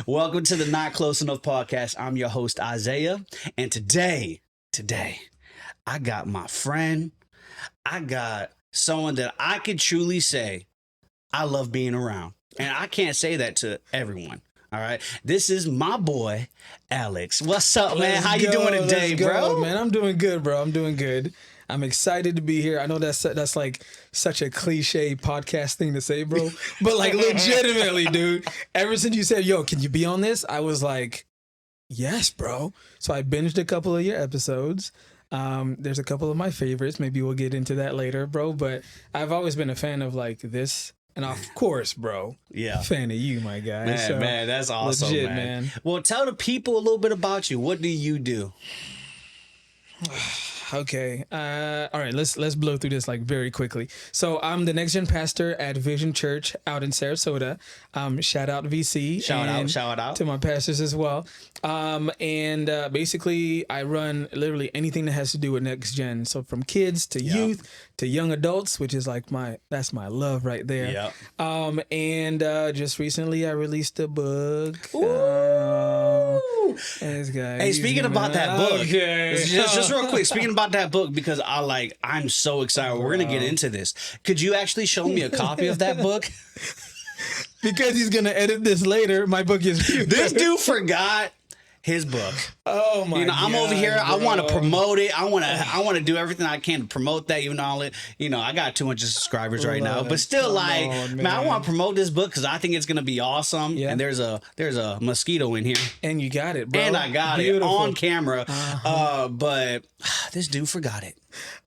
Welcome to the Not Close Enough podcast. I'm your host, Isaiah. And today, I got my friend. I got someone that I could truly say I love being around. And I can't say that to everyone. All right. This is my boy, Alex. What's up, man? How you doing today, bro? Man, I'm doing good, bro. I'm doing good. I'm excited to be here. I know that's like such a cliche podcast thing to say, bro. But like legitimately, dude, ever since you said, yo, can you be on this? I was like, yes, bro. So I binged a couple of your episodes. There's a couple of my favorites. Maybe we'll get into that later, bro. But I've always been a fan of like this. And of course, bro, fan of you, my guy. Man, that's awesome, legit, man. Well, tell the people a little bit about you. What do you do? Okay. All right. Let's blow through this like very quickly. So I'm the next gen pastor at Vision Church out in Sarasota. Shout out VC. Shout out to my pastors as well. And basically I run literally anything that has to do with next gen. So from kids to youth to young adults, which is like that's my love right there. Yeah. And just recently I released a book. Hey, speaking about that book, just real quick, speaking about that book, because I'm so excited. We're going to get into this. Could you actually show me a copy of that book? Because he's going to edit this later. My book is huge. This dude forgot his book. Oh my God, I'm over here. Bro. I want to promote it. I want to do everything I can to promote that. Even though I got 200 subscribers right now, but still, man, I want to promote this book because I think it's gonna be awesome. Yeah. And there's a mosquito in here, and you got it, bro. And I got it on camera. But this dude forgot it.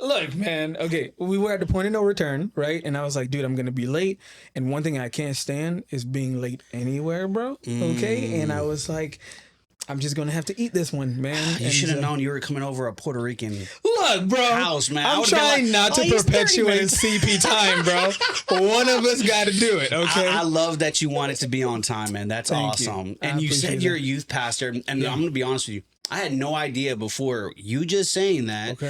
Look, man. Okay, we were at the point of no return, right? And I was like, dude, I'm gonna be late. And one thing I can't stand is being late anywhere, bro. Okay, and I was like, I'm just going to have to eat this one, man. You should have known you were coming over a Puerto Rican bro, house, man. I'm trying not to perpetuate CP time, bro. One of us got to do it, okay? I love that you wanted to be on time, man. That's awesome. And you said you're a youth pastor, and I'm going to be honest with you. I had no idea before you just saying that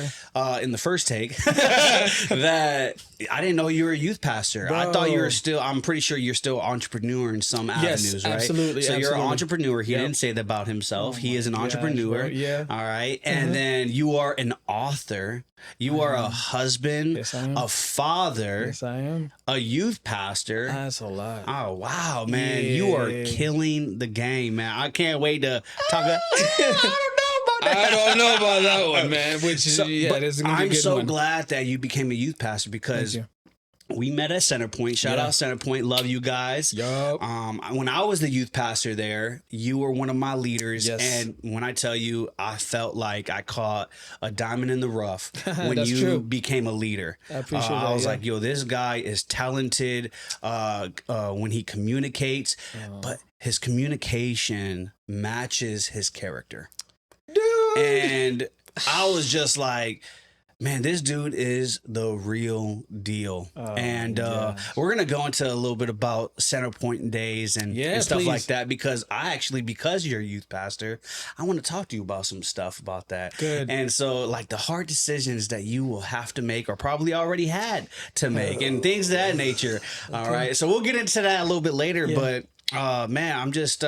in the first take that I didn't know you were a youth pastor. Bro. I thought you were still, I'm pretty sure you're still an entrepreneur in some avenues, right? Absolutely. So you're an entrepreneur. He didn't say that about himself. He is an entrepreneur. Bro. Yeah. All right. And then you are an author. You are a husband, a father, yes, I am. A youth pastor. That's a lot. Oh, wow, man. Yeah. You are killing the game, man. I can't wait to talk about I don't know about that one, man. This is gonna be a I'm good so one. glad that you became a youth pastor because we met at Centerpoint. Shout out Centerpoint. Love you guys. Yup. When I was the youth pastor there, you were one of my leaders. Yes. And when I tell you, I felt like I caught a diamond in the rough when you true. became a leader. I appreciate that. I was like, yo, this guy is talented when he communicates, but his communication matches his character. Dude. And I was just like, man, this dude is the real deal. And we're going to go into a little bit about Centerpoint days and stuff like that because you're a youth pastor, I want to talk to you about some stuff about that. Good. And so like the hard decisions that you will have to make or probably already had to make and things of that nature. All right. So we'll get into that a little bit later. But man, I'm just...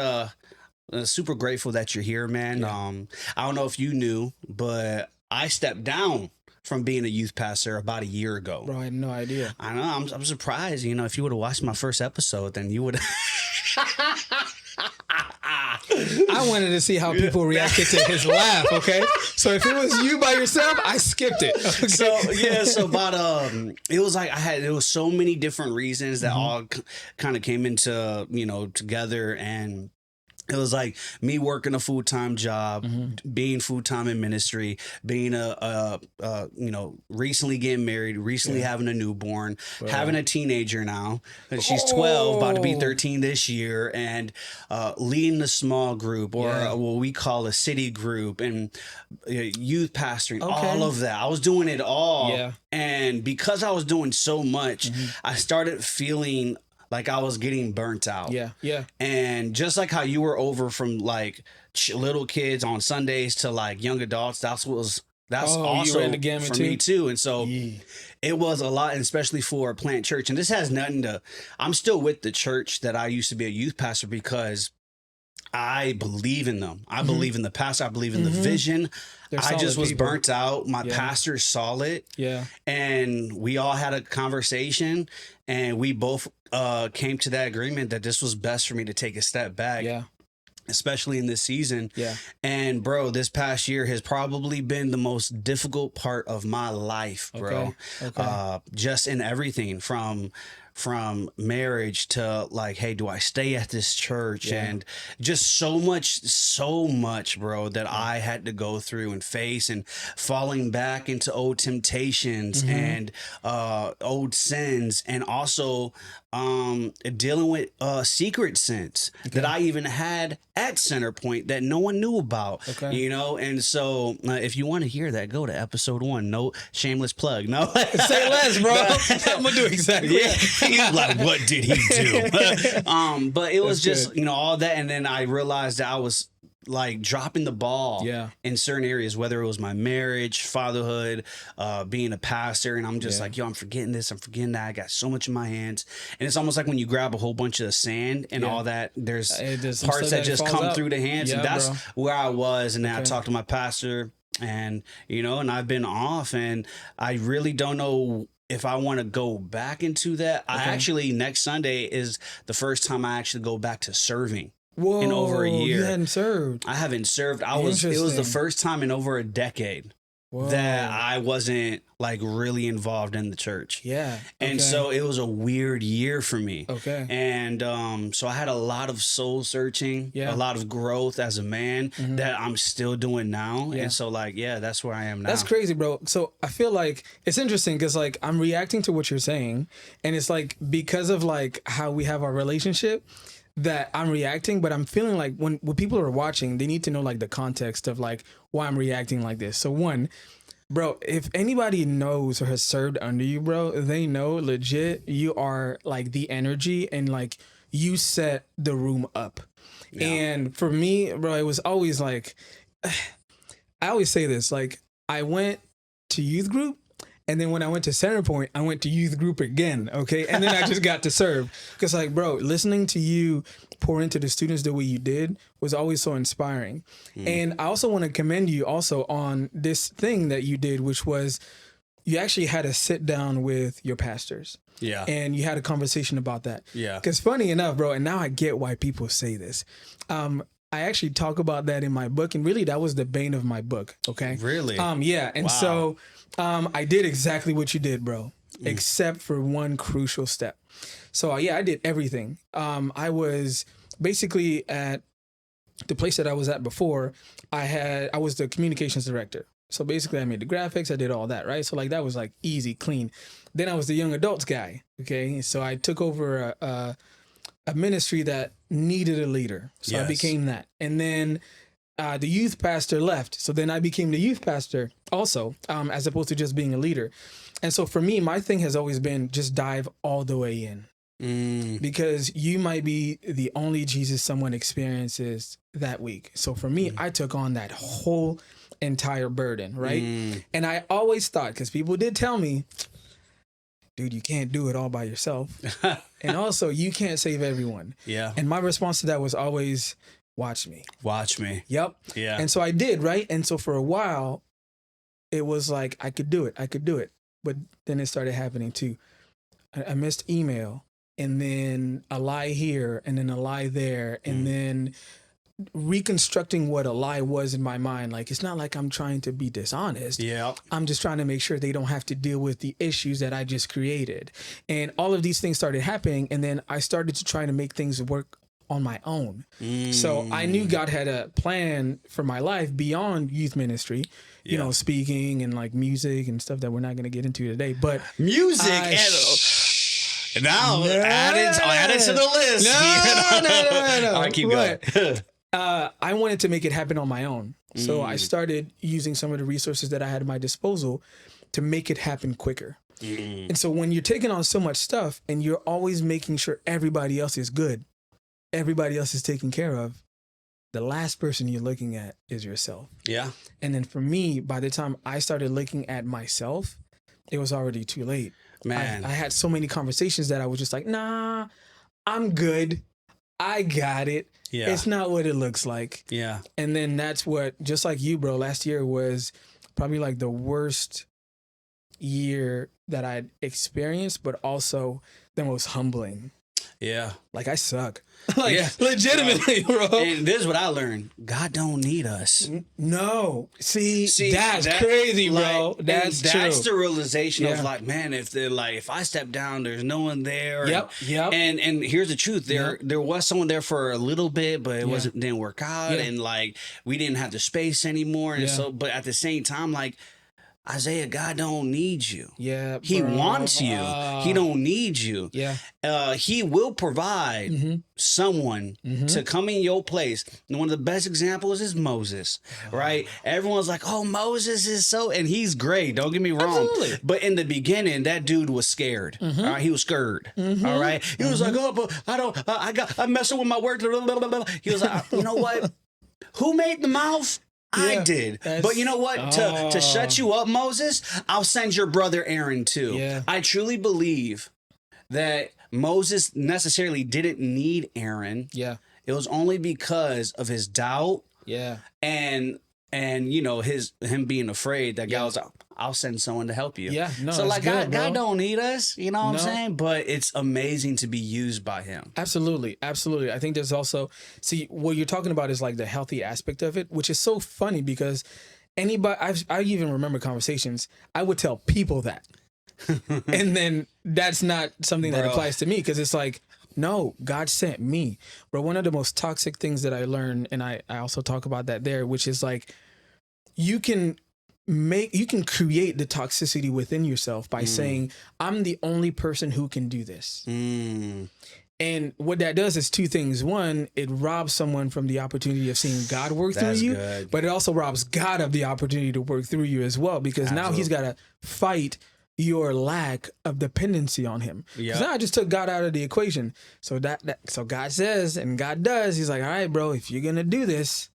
super grateful that you're here, man. I don't know if you knew, but I stepped down from being a youth pastor about a year ago. Bro, I had no idea. I know. I'm surprised. If you would have watched my first episode, then you would. I wanted to see how people reacted to his laugh. Okay, so if it was you by yourself, I skipped it. Okay? So about it was like there was so many different reasons that all kind of came into together and. It was like me working a full-time job, being full-time in ministry, being recently getting married, recently having a newborn, having a teenager now. She's 12, about to be 13 this year, and leading a small group or what we call a city group and youth pastoring, all of that. I was doing it all. Yeah. And because I was doing so much, I started feeling like I was getting burnt out. Yeah, yeah. And just like how you were over from like little kids on Sundays to like young adults, that's also for me too. And so it was a lot, and especially for a plant church. And this has nothing to, I'm still with the church that I used to be a youth pastor because I believe in them. I believe in the pastor. I believe in the vision. They're I just solid was people. burnt out. My pastor saw it. Yeah. And we all had a conversation, and we both came to that agreement that this was best for me to take a step back. Yeah. Especially in this season. Yeah. And bro, this past year has probably been the most difficult part of my life, bro. Okay. Just in everything from marriage to like, hey, do I stay at this church? And just so much, bro, that I had to go through and face, and falling back into old temptations and old sins, and also dealing with secret sins that I even had at Centerpoint that no one knew about, you know? And so if you want to hear that, go to episode 1. No shameless plug. No, say less, bro. I'm gonna do exactly. Yeah. Like, what did he do? But it was just, you know, all that. And then I realized that I was like dropping the ball in certain areas, whether it was my marriage, fatherhood, being a pastor. And I'm just like, yo, I'm forgetting this, I'm forgetting that. I got so much in my hands. And it's almost like when you grab a whole bunch of sand and all that, there's parts that just come through the hands. And that's where I was. And then I talked to my pastor, and, you know, and I've been off, and I really don't know if I want to go back into that. I actually, next Sunday is the first time I actually go back to serving. Whoa, in over a year. You hadn't served. I haven't served. It was the first time in over a decade that I wasn't like really involved in the church. Yeah. And so it was a weird year for me. Okay. And so I had a lot of soul searching, a lot of growth as a man that I'm still doing now. And so like, that's where I am now. That's crazy, bro. So I feel like it's interesting because like I'm reacting to what you're saying, and it's like because of like how we have our relationship that I'm reacting, but I'm feeling like when people are watching, they need to know like the context of like why I'm reacting like this. So one, bro, if anybody knows or has served under you, bro, they know legit you are like the energy, and like you set the room up. Yeah. And for me, bro, it was always like, I always say this, like I went to youth group, and then when I went to Centerpoint, I went to youth group again, okay? And then I just got to serve. Because like, bro, listening to you pour into the students the way you did was always so inspiring. And I also want to commend you also on this thing that you did, which was you actually had a sit down with your pastors. Yeah. And you had a conversation about that. Yeah. Because funny enough, bro, and now I get why people say this. I actually talk about that in my book, and really that was the bane of my book, okay? Really? Yeah. And so I did exactly what you did, bro, except for one crucial step. So I did everything. I was basically at the place that I was at before. I was the communications director. So basically I made the graphics, I did all that, right? So like that was like easy, clean. Then I was the young adults guy, okay? So I took over a ministry that needed a leader. So I became that. And then the youth pastor left. So then I became the youth pastor also, as opposed to just being a leader. And so for me, my thing has always been just dive all the way in. Because you might be the only Jesus someone experiences that week. So for me, I took on that whole entire burden, right? And I always thought, because people did tell me, dude, you can't do it all by yourself. And also, you can't save everyone. Yeah. And my response to that was always, watch me. Watch me. Yep. Yeah. And so I did, right? And so for a while, it was like, I could do it. But then it started happening too. I missed email, and then a lie here, and then a lie there, and then reconstructing what a lie was in my mind. Like, it's not like I'm trying to be dishonest. Yeah. I'm just trying to make sure they don't have to deal with the issues that I just created. And all of these things started happening. And then I started to try to make things work on my own. So I knew God had a plan for my life beyond youth ministry, you know, speaking and like music and stuff that we're not going to get into today. But music now add it to the list. No. All right, keep going. I wanted to make it happen on my own. So I started using some of the resources that I had at my disposal to make it happen quicker. And so when you're taking on so much stuff and you're always making sure everybody else is good, everybody else is taken care of, the last person you're looking at is yourself. Yeah. And then for me, by the time I started looking at myself, it was already too late. Man, I had so many conversations that I was just like, nah, I'm good. I got it. Yeah. It's not what it looks like. Yeah. And then that's what, just like you, bro, last year was probably like the worst year that I'd experienced, but also the most humbling. Yeah. Like, I suck. Like, legitimately, bro. And this is what I learned. God don't need us. No. See, that's crazy, bro. Like, that's the realization of like, man, if I step down, there's no one there. Yep. And here's the truth. There was someone there for a little bit, but it didn't work out. Yeah. And like, we didn't have the space anymore. And so, but at the same time, like, Isaiah, God don't need you. Yeah, He wants you. He don't need you. Yeah. He will provide someone to come in your place. And one of the best examples is Moses, right? Everyone's like, oh, Moses is so, and he's great. Don't get me wrong. Absolutely. But in the beginning, that dude was scared. All right? He was scared. All right? He was like, oh, but I'm messing with my work. He was like, you know what? Who made the mouth? I did. But you know what? To shut you up, Moses, I'll send your brother Aaron too. Yeah. I truly believe that Moses necessarily didn't need Aaron. Yeah. It was only because of his doubt. Yeah. And you know, him being afraid that God was like, I'll send someone to help you. Yeah, no, so like good, God don't need us, you know what I'm No. saying? But it's amazing to be used by him. Absolutely. Absolutely. I think there's also, see, what you're talking about is like the healthy aspect of it, which is so funny because anybody, I even remember conversations, I would tell people that. And then that's not something that applies to me because it's like, no, God sent me. But one of the most toxic things that I learned, and I also talk about that there, which is like, you can create the toxicity within yourself by saying, I'm the only person who can do this. And what that does is two things. One, it robs someone from the opportunity of seeing God work through you, but it also robs God of the opportunity to work through you as well, because now he's got to fight your lack of dependency on him. Because now I just took God out of the equation. So so God says, and God does, he's like, all right, bro, if you're going to do this.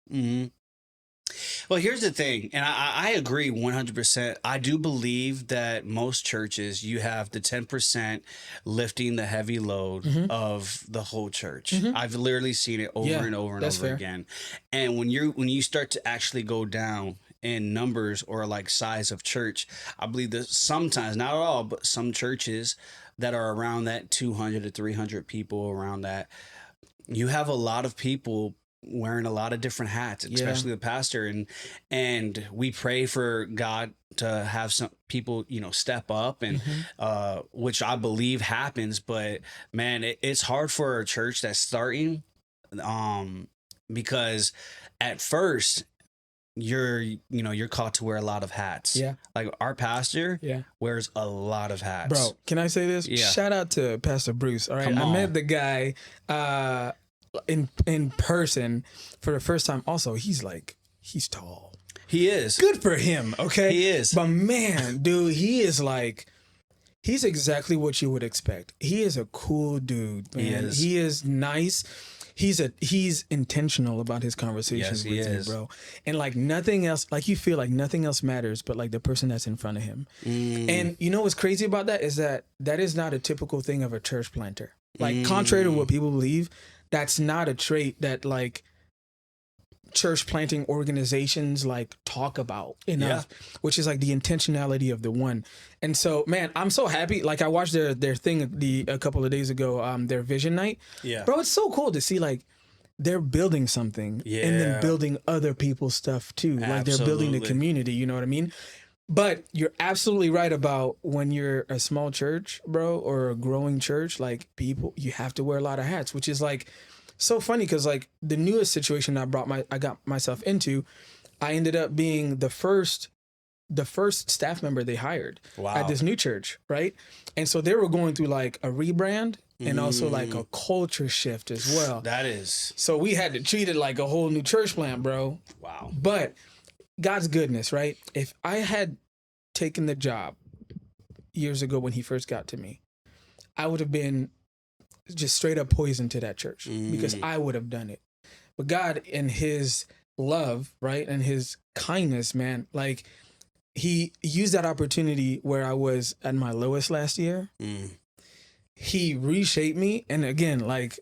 Well, here's the thing, and I agree 100%. I do believe that most churches, you have the 10% lifting the heavy load of the whole church. I've literally seen it over and over and over again. And when you start to actually go down in numbers or like size of church, I believe that sometimes, not all, but some churches that are around that 200 to 300 people around that, you have a lot of people wearing a lot of different hats, especially the pastor, and we pray for God to have some people, you know, step up, and which I believe happens. But man, it's hard for a church that's starting, because at first you're called to wear a lot of hats. Like our pastor wears a lot of hats. Bro, can I say this? Shout out to Pastor Bruce. All right, I met the guy in person for the first time. Also, he's tall. He is. Good for him, okay? He is. But man, dude, he's exactly what you would expect. He is a cool dude, man. He is nice. He's intentional about his conversations with you, bro. And like nothing else, like you feel like nothing else matters but like the person that's in front of him. And you know what's crazy about that is that is not a typical thing of a church planter. Like contrary to what people believe, that's not a trait that like church planting organizations like talk about enough, which is like the intentionality of the one. And so, man, I'm so happy. Like I watched their thing a couple of days ago, their vision night. Bro, it's so cool to see like they're building something and then building other people's stuff too. Like they're building the community, you know what I mean? But you're absolutely right about when you're a small church, bro, or a growing church, like people, you have to wear a lot of hats, which is like so funny because like the newest situation I got myself into, I ended up being the first staff member they hired at this new church, right? And so they were going through like a rebrand and also like a culture shift as well. That is. So we had to treat it like a whole new church plant, bro. Wow. But God's goodness, right? If I had taken the job years ago when he first got to me, I would have been just straight up poison to that church because I would have done it. But God, in his love, right, and his kindness, man, like he used that opportunity where I was at my lowest last year. He reshaped me. And again, like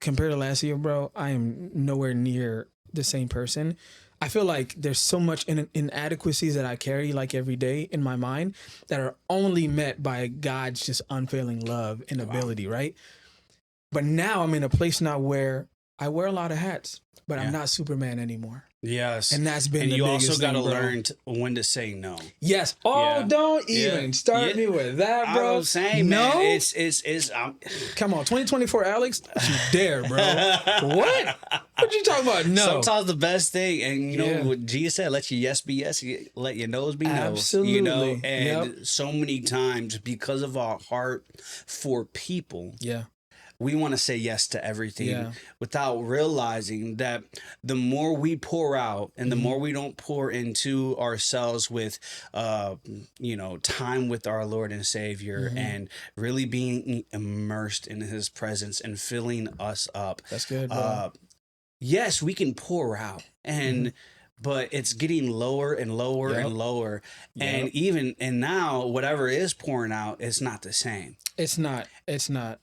compared to last year, bro, I am nowhere near the same person. I feel like there's so much inadequacies that I carry like every day in my mind that are only met by God's just unfailing love and ability, right? But now I'm in a place now where I wear a lot of hats, but I'm not Superman anymore. Yes. And that's been and the you biggest also got to thing, bro. learn when to say no. Yes. Oh, Yeah. don't even Yeah. start me with that, bro. I was saying, no? man, it's Come on, 2024, Alex. Don't you dare, bro. What? What you talking about? No. Sometimes the best thing, and you know what Jesus said, let your yes be yes, let your no's be no's. Absolutely. You know, and so many times because of our heart for people, we want to say yes to everything without realizing that the more we pour out and the more we don't pour into ourselves with, you know, time with our Lord and Savior and really being immersed in His presence and filling us up. That's good, bro. Yes, we can pour out but it's getting lower and lower and lower. And now whatever is pouring out, it's not the same. It's not.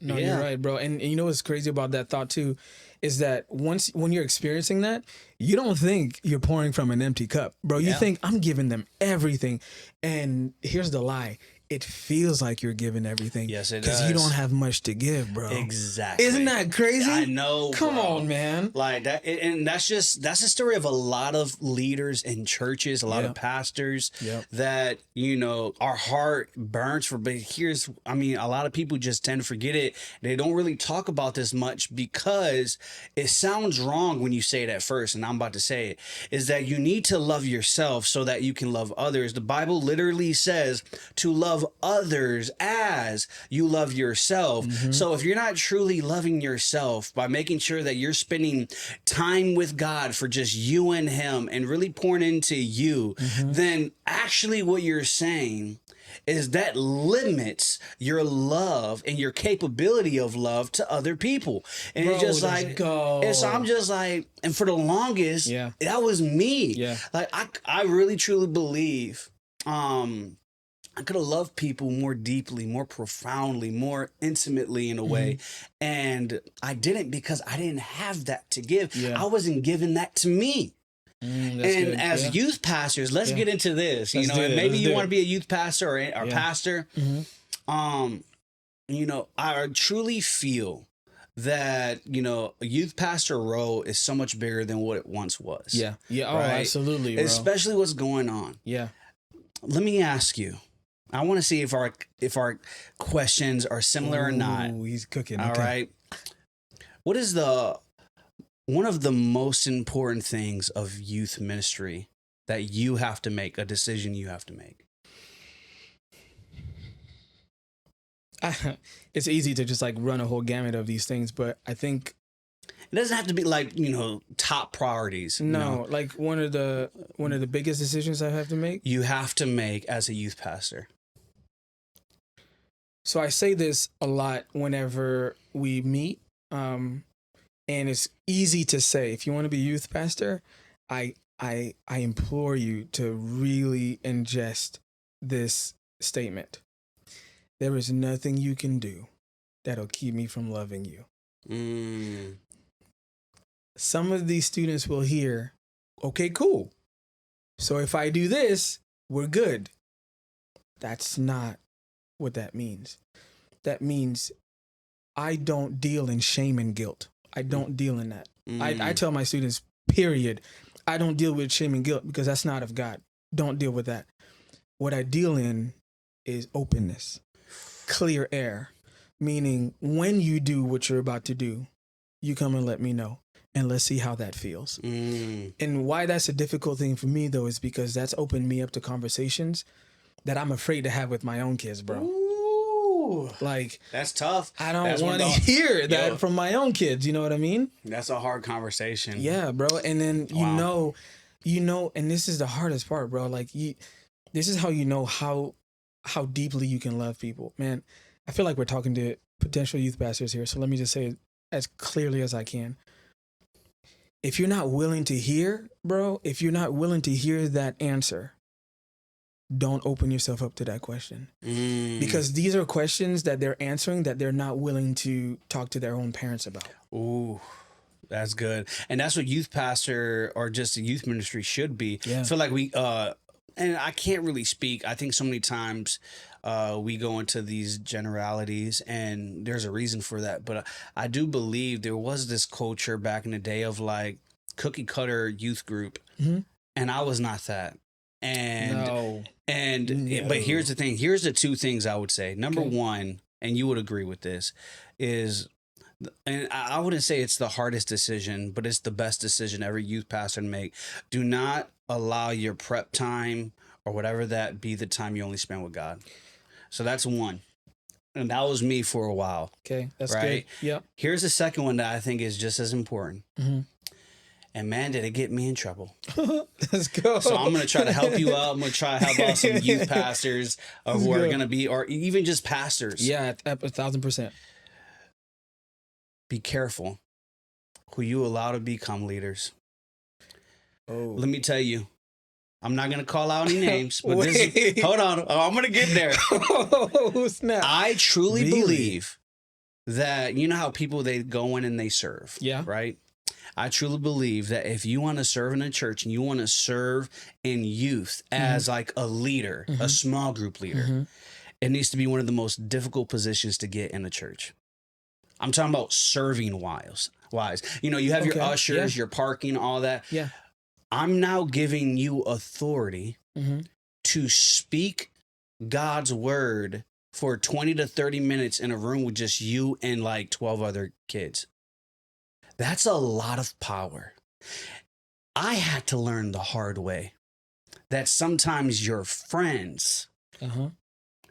No, you're right, bro. And you know what's crazy about that thought too, is that when you're experiencing that, you don't think you're pouring from an empty cup, bro. You think I'm giving them everything. And here's the lie. It feels like you're giving everything. Yes, it does. Because you don't have much to give, bro. Exactly. Isn't that crazy? I know. Come on, man. Like that, and that's the story of a lot of leaders in churches, a lot of pastors that, you know, our heart burns for. But a lot of people just tend to forget it. They don't really talk about this much because it sounds wrong when you say it at first. And I'm about to say it is that you need to love yourself so that you can love others. The Bible literally says to love others as you love yourself. So if you're not truly loving yourself by making sure that you're spending time with God for just you and Him and really pouring into you, then actually what you're saying is that limits your love and your capability of love to other people. And Bro, it's just like, and so I'm just like, and for the longest, that was me. Like I really truly believe, I could have loved people more deeply, more profoundly, more intimately in a way. And I didn't because I didn't have that to give. I wasn't giving that to me. And good. as youth pastors, let's get into this. You know, and maybe you want to be a youth pastor or pastor. You know, I truly feel that, you know, a youth pastor role is so much bigger than what it once was. Oh, absolutely, bro. Especially what's going on. Let me ask you. I want to see if our questions are similar or not. He's cooking. All right. What is one of the most important things of youth ministry that you have to make, a decision you have to make? It's easy to just like run a whole gamut of these things, but I think it doesn't have to be like, you know, top priorities. No, like one of the biggest decisions I have to make. You have to make as a youth pastor. So I say this a lot whenever we meet, and it's easy to say. If you want to be youth pastor, I implore you to really ingest this statement. There is nothing you can do that'll keep me from loving you. Some of these students will hear, okay, cool. So if I do this, we're good. That's not what that means. That means I don't deal in shame and guilt. I don't deal in that. I tell my students, period, I don't deal with shame and guilt because that's not of God. Don't deal with that. What I deal in is openness, clear air, meaning when you do what you're about to do, you come and let me know. And let's see how that feels. And why that's a difficult thing for me, though, is because that's opened me up to conversations that I'm afraid to have with my own kids, bro. Ooh, like, that's tough. I don't want to hear that from my own kids. You know what I mean? That's a hard conversation. Yeah, bro. And then, you know, and this is the hardest part, bro. Like, this is how you know how deeply you can love people. Man, I feel like we're talking to potential youth pastors here. So let me just say it as clearly as I can. If you're not willing to hear, bro, if you're not willing to hear that answer, don't open yourself up to that question. Because these are questions that they're answering that they're not willing to talk to their own parents about. Ooh, that's good. And that's what youth pastor or just a youth ministry should be. Yeah. I feel like we, and I can't really speak. I think so many times we go into these generalities, and there's a reason for that. But I do believe there was this culture back in the day of like cookie cutter youth group. And I was not that. And but here's the thing. Here's the two things I would say. Number one, and you would agree with this, is, and I wouldn't say it's the hardest decision, but it's the best decision every youth pastor can make. Do not allow your prep time or whatever that be the time you only spend with God. So that's one. And that was me for a while. Okay, that's right? good. Yep. Here's the second one that I think is just as important. And man, did it get me in trouble. Let's go. So I'm going to try to help you out. I'm going to try to help out some youth pastors who are going to be, or even just pastors. Yeah, 1,000%. Be careful who you allow to become leaders. Oh. Let me tell you, I'm not going to call out any names, but hold on. I'm going to get there. Oh, snap. I truly believe that, you know how people, they go in and they serve. Yeah. Right? I truly believe that if you want to serve in a church and you want to serve in youth as like a leader, a small group leader, it needs to be one of the most difficult positions to get in a church. I'm talking about serving wise. You know, you have your ushers, your parking, all that. Yeah. I'm now giving you authority to speak God's word for 20 to 30 minutes in a room with just you and like 12 other kids. That's a lot of power. I had to learn the hard way that sometimes your friends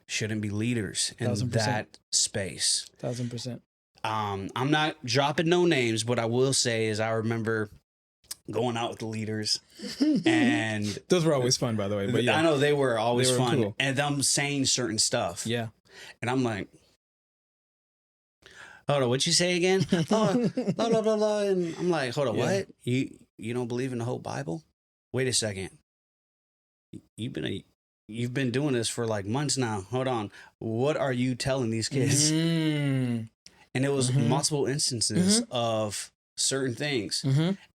shouldn't be leaders in 1,000%. that space. 1,000%. I'm not dropping no names, but I will say is I remember going out with the leaders, and those were always fun, by the way. But yeah, I know they were always fun, cool. and them saying certain stuff. Yeah, and I'm like, hold on, what'd you say again? Oh, blah, blah, blah, blah. And I'm like, hold on, what? You don't believe in the whole Bible? Wait a second. You've been doing this for like months now. Hold on. What are you telling these kids? And it was multiple instances of certain things.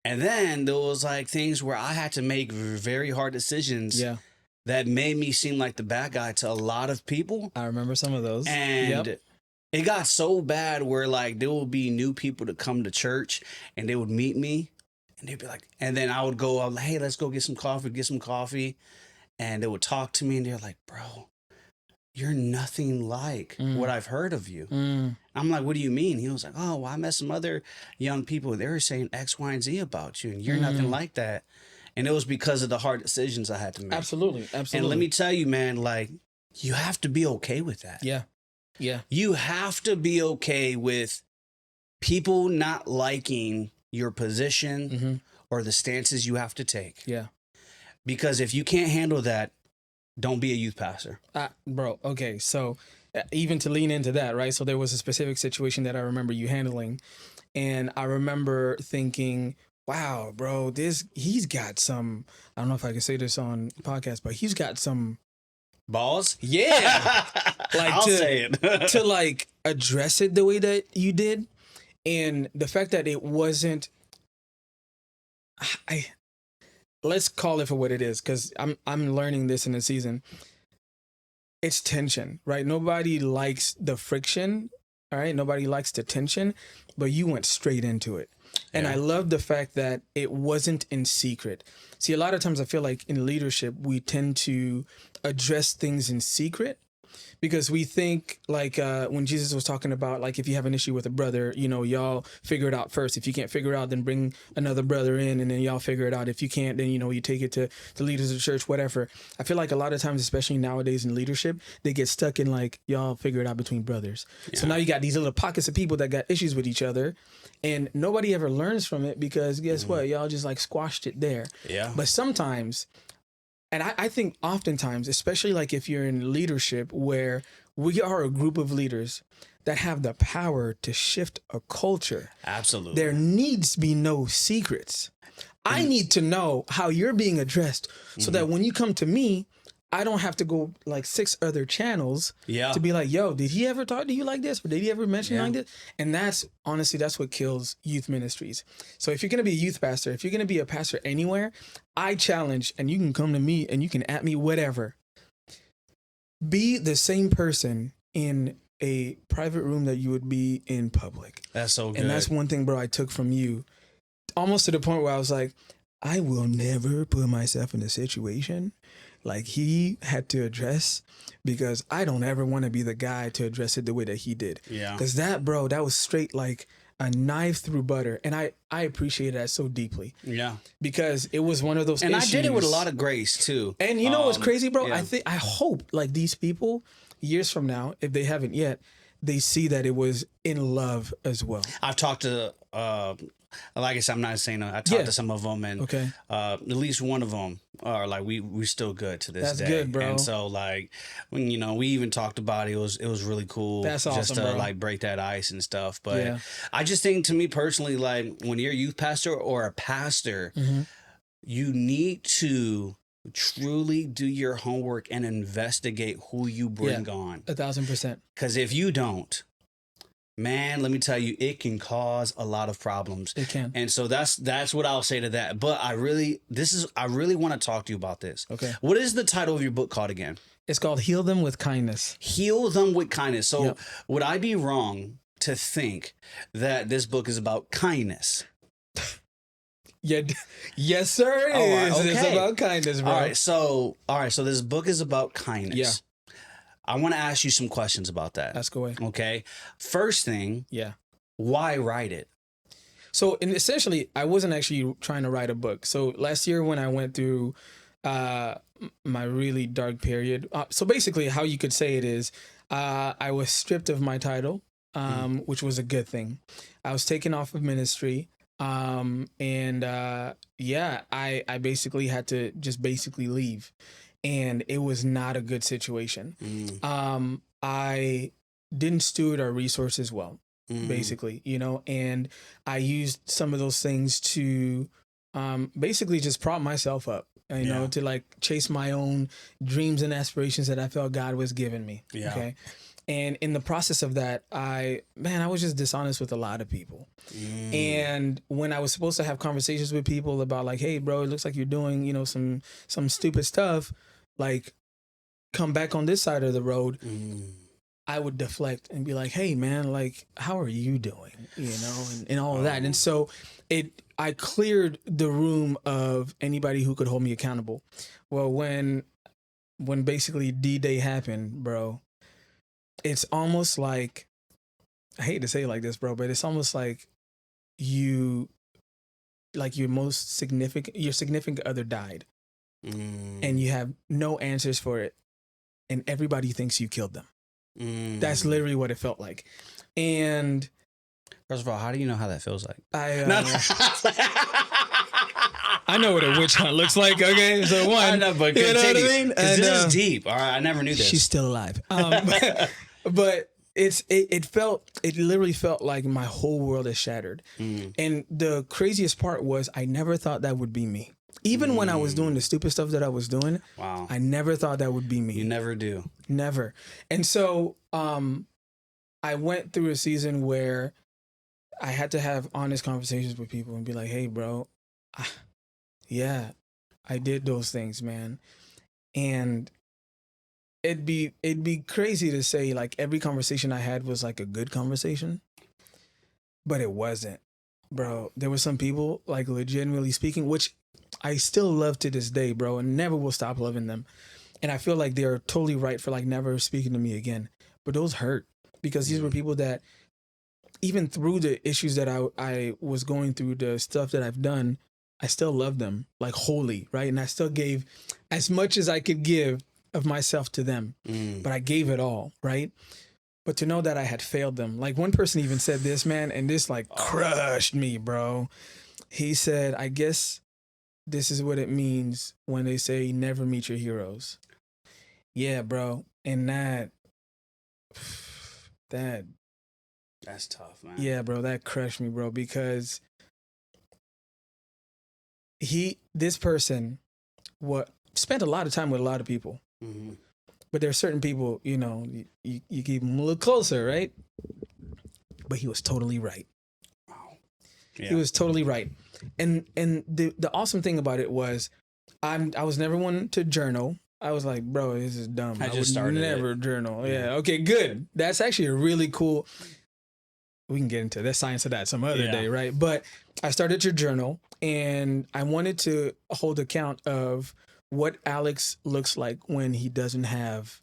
And then there was like things where I had to make very hard decisions that made me seem like the bad guy to a lot of people. I remember some of those. And it got so bad where like there will be new people to come to church and they would meet me and they'd be like, and then I would go, I'm like, hey, let's go get some coffee. And they would talk to me and they're like, bro, you're nothing like what I've heard of you. I'm like, what do you mean? He was like, oh, well, I met some other young people. They were saying X, Y, and Z about you, and you're nothing like that. And it was because of the hard decisions I had to make. Absolutely. And let me tell you, man, like, you have to be okay with that. Yeah. You have to be okay with people not liking your position or the stances you have to take. Yeah. Because if you can't handle that, don't be a youth pastor. Bro, okay. So even to lean into that, right? So there was a specific situation that I remember you handling. And I remember thinking, wow, bro, he's got some, I don't know if I can say this on podcast, but he's got some balls. Yeah. Like I'll say it. To like address it the way that you did. And the fact that it wasn't, let's call it for what it is, because I'm learning this in the season. It's tension, right? Nobody likes the friction, all right? Nobody likes the tension, but you went straight into it. And I love the fact that it wasn't in secret. See, a lot of times I feel like in leadership, we tend to address things in secret because we think like when Jesus was talking about like if you have an issue with a brother, you know, y'all figure it out first. If you can't figure it out, then bring another brother in and then y'all figure it out. If you can't, then, you know, you take it to the leaders of the church, whatever. I feel like a lot of times, especially nowadays in leadership, they get stuck in like y'all figure it out between brothers. Yeah. So now you got these little pockets of people that got issues with each other and nobody ever learns from it because guess what? Y'all just like squashed it there. Yeah. But sometimes, and I think oftentimes, especially like if you're in leadership where we are a group of leaders that have the power to shift a culture. Absolutely. There needs to be no secrets. I need to know how you're being addressed so that when you come to me, I don't have to go like 6 other channels Yeah. to be like, yo, did he ever talk to you like this? Or did he ever mention Yeah. like this? And that's honestly, that's what kills youth ministries. So if you're going to be a youth pastor, if you're going to be a pastor anywhere, I challenge, and you can come to me and you can at me, whatever. Be the same person in a private room that you would be in public. That's so good. And that's one thing, bro, I took from you, almost to the point where I was like, I will never put myself in a situation like he had to address, because I don't ever want to be the guy to address it the way that he did. Yeah. Because that, bro, that was straight like a knife through butter. And I appreciate that so deeply. Yeah. Because it was one of those And issues. I did it with a lot of grace too. And you know what's crazy, bro? yeah. I hope like these people years from now, if they haven't yet, they see that it was in love as well. I've talked to, like I said, I'm not saying I talked to some of them, and at least one of them are like we still good to this day. That's good, bro. And so like when we even talked about it, it was really cool. That's awesome, just to bro. like break that ice and stuff. But I just think, to me personally, like when you're a youth pastor or a pastor, you need to truly do your homework and investigate who you bring on. 1,000%. Because if you don't, man, let me tell you, it can cause a lot of problems. It can. And so that's what I'll say to that. But I really want to talk to you about this. Okay. What is the title of your book called again? It's called Heal Them with Kindness. Heal Them with Kindness. So would I be wrong to think that this book is about kindness? Yeah, yes, sir. It is. Okay. It's about kindness, bro. All right. So this book is about kindness. Yeah. I want to ask you some questions about that. Ask away. Okay. First thing. Yeah. Why write it? So, and essentially, I wasn't actually trying to write a book. So last year when I went through my really dark period, so basically how you could say it is, I was stripped of my title, which was a good thing. I was taken off of ministry. I basically had to just basically leave, and it was not a good situation. I didn't steward our resources well, basically, and I used some of those things to, basically just prop myself up, to like chase my own dreams and aspirations that I felt God was giving me. Yeah. Okay. And in the process of that, I was just dishonest with a lot of people. And when I was supposed to have conversations with people about like, hey, bro, it looks like you're doing, some stupid stuff, like come back on this side of the road, I would deflect and be like, hey, man, like, how are you doing? And all of that. And so I cleared the room of anybody who could hold me accountable. Well, when basically D-Day happened, bro, it's almost like, I hate to say it like this, bro, but it's almost like your significant other died, and you have no answers for it, and everybody thinks you killed them. That's literally what it felt like. And first of all, how do you know how that feels like? I know what a witch hunt looks like. Okay, so one, I know, but you know what I mean? This is deep. All right, I never knew this. She's still alive. But it literally felt like my whole world is shattered. And the craziest part was I never thought that would be me. Even when I was doing the stupid stuff that I was doing, wow, I never thought that would be me. You never do. Never. And so I went through a season where I had to have honest conversations with people and be like, hey, bro, yeah, I did those things, man. And it'd be crazy to say like every conversation I had was like a good conversation, but it wasn't, bro. There were some people, like legitimately speaking, which I still love to this day, bro, and never will stop loving them. And I feel like they're totally right for like never speaking to me again. But those hurt, because these were people that even through the issues that I was going through, the stuff that I've done, I still love them like wholly, right? And I still gave as much as I could give of myself to them, but I gave it all, right? But to know that I had failed them, like one person even said this, man, and this like crushed me, bro. He said, I guess this is what it means when they say never meet your heroes. Yeah, bro. And that's tough, man. Yeah, bro, that crushed me, bro, because this person spent a lot of time with a lot of people. Mm-hmm. But there are certain people, you know, you keep them a little closer, right? But he was totally right. Wow. Yeah. He was totally right. And the awesome thing about it was I was never one to journal. I was like, bro, this is dumb. I I just would started never it. journal. Yeah. Yeah. Okay, good. That's actually a really cool. We can get into the science of that some other Yeah. day, right? But I started to journal and I wanted to hold account of what Alex looks like when he doesn't have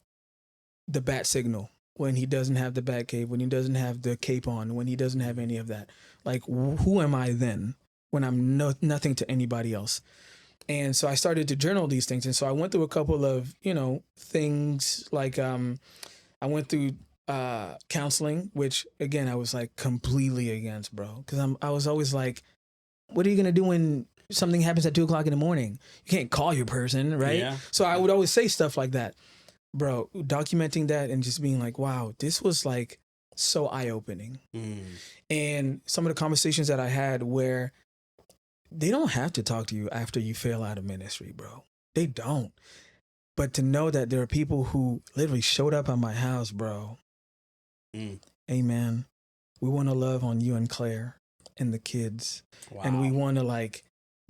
the bat signal, when he doesn't have the bat cave, when he doesn't have the cape on, when he doesn't have any of that. Like, who am I then when I'm nothing to anybody else? And so I started to journal these things. And so I went through a couple of, you know, things like I went through counseling, which again, I was like completely against, bro. Because I was always like, what are you going to do when something happens at 2:00 in the morning? You can't call your person, right? Yeah. So I would always say stuff like that. Bro, documenting that and just being like, wow, this was like so eye-opening. Mm. And some of the conversations that I had where they don't have to talk to you after you fail out of ministry, bro. They don't. But to know that there are people who literally showed up at my house, bro. Mm. Hey, man, we want to love on you and Claire and the kids. Wow. And we want to like,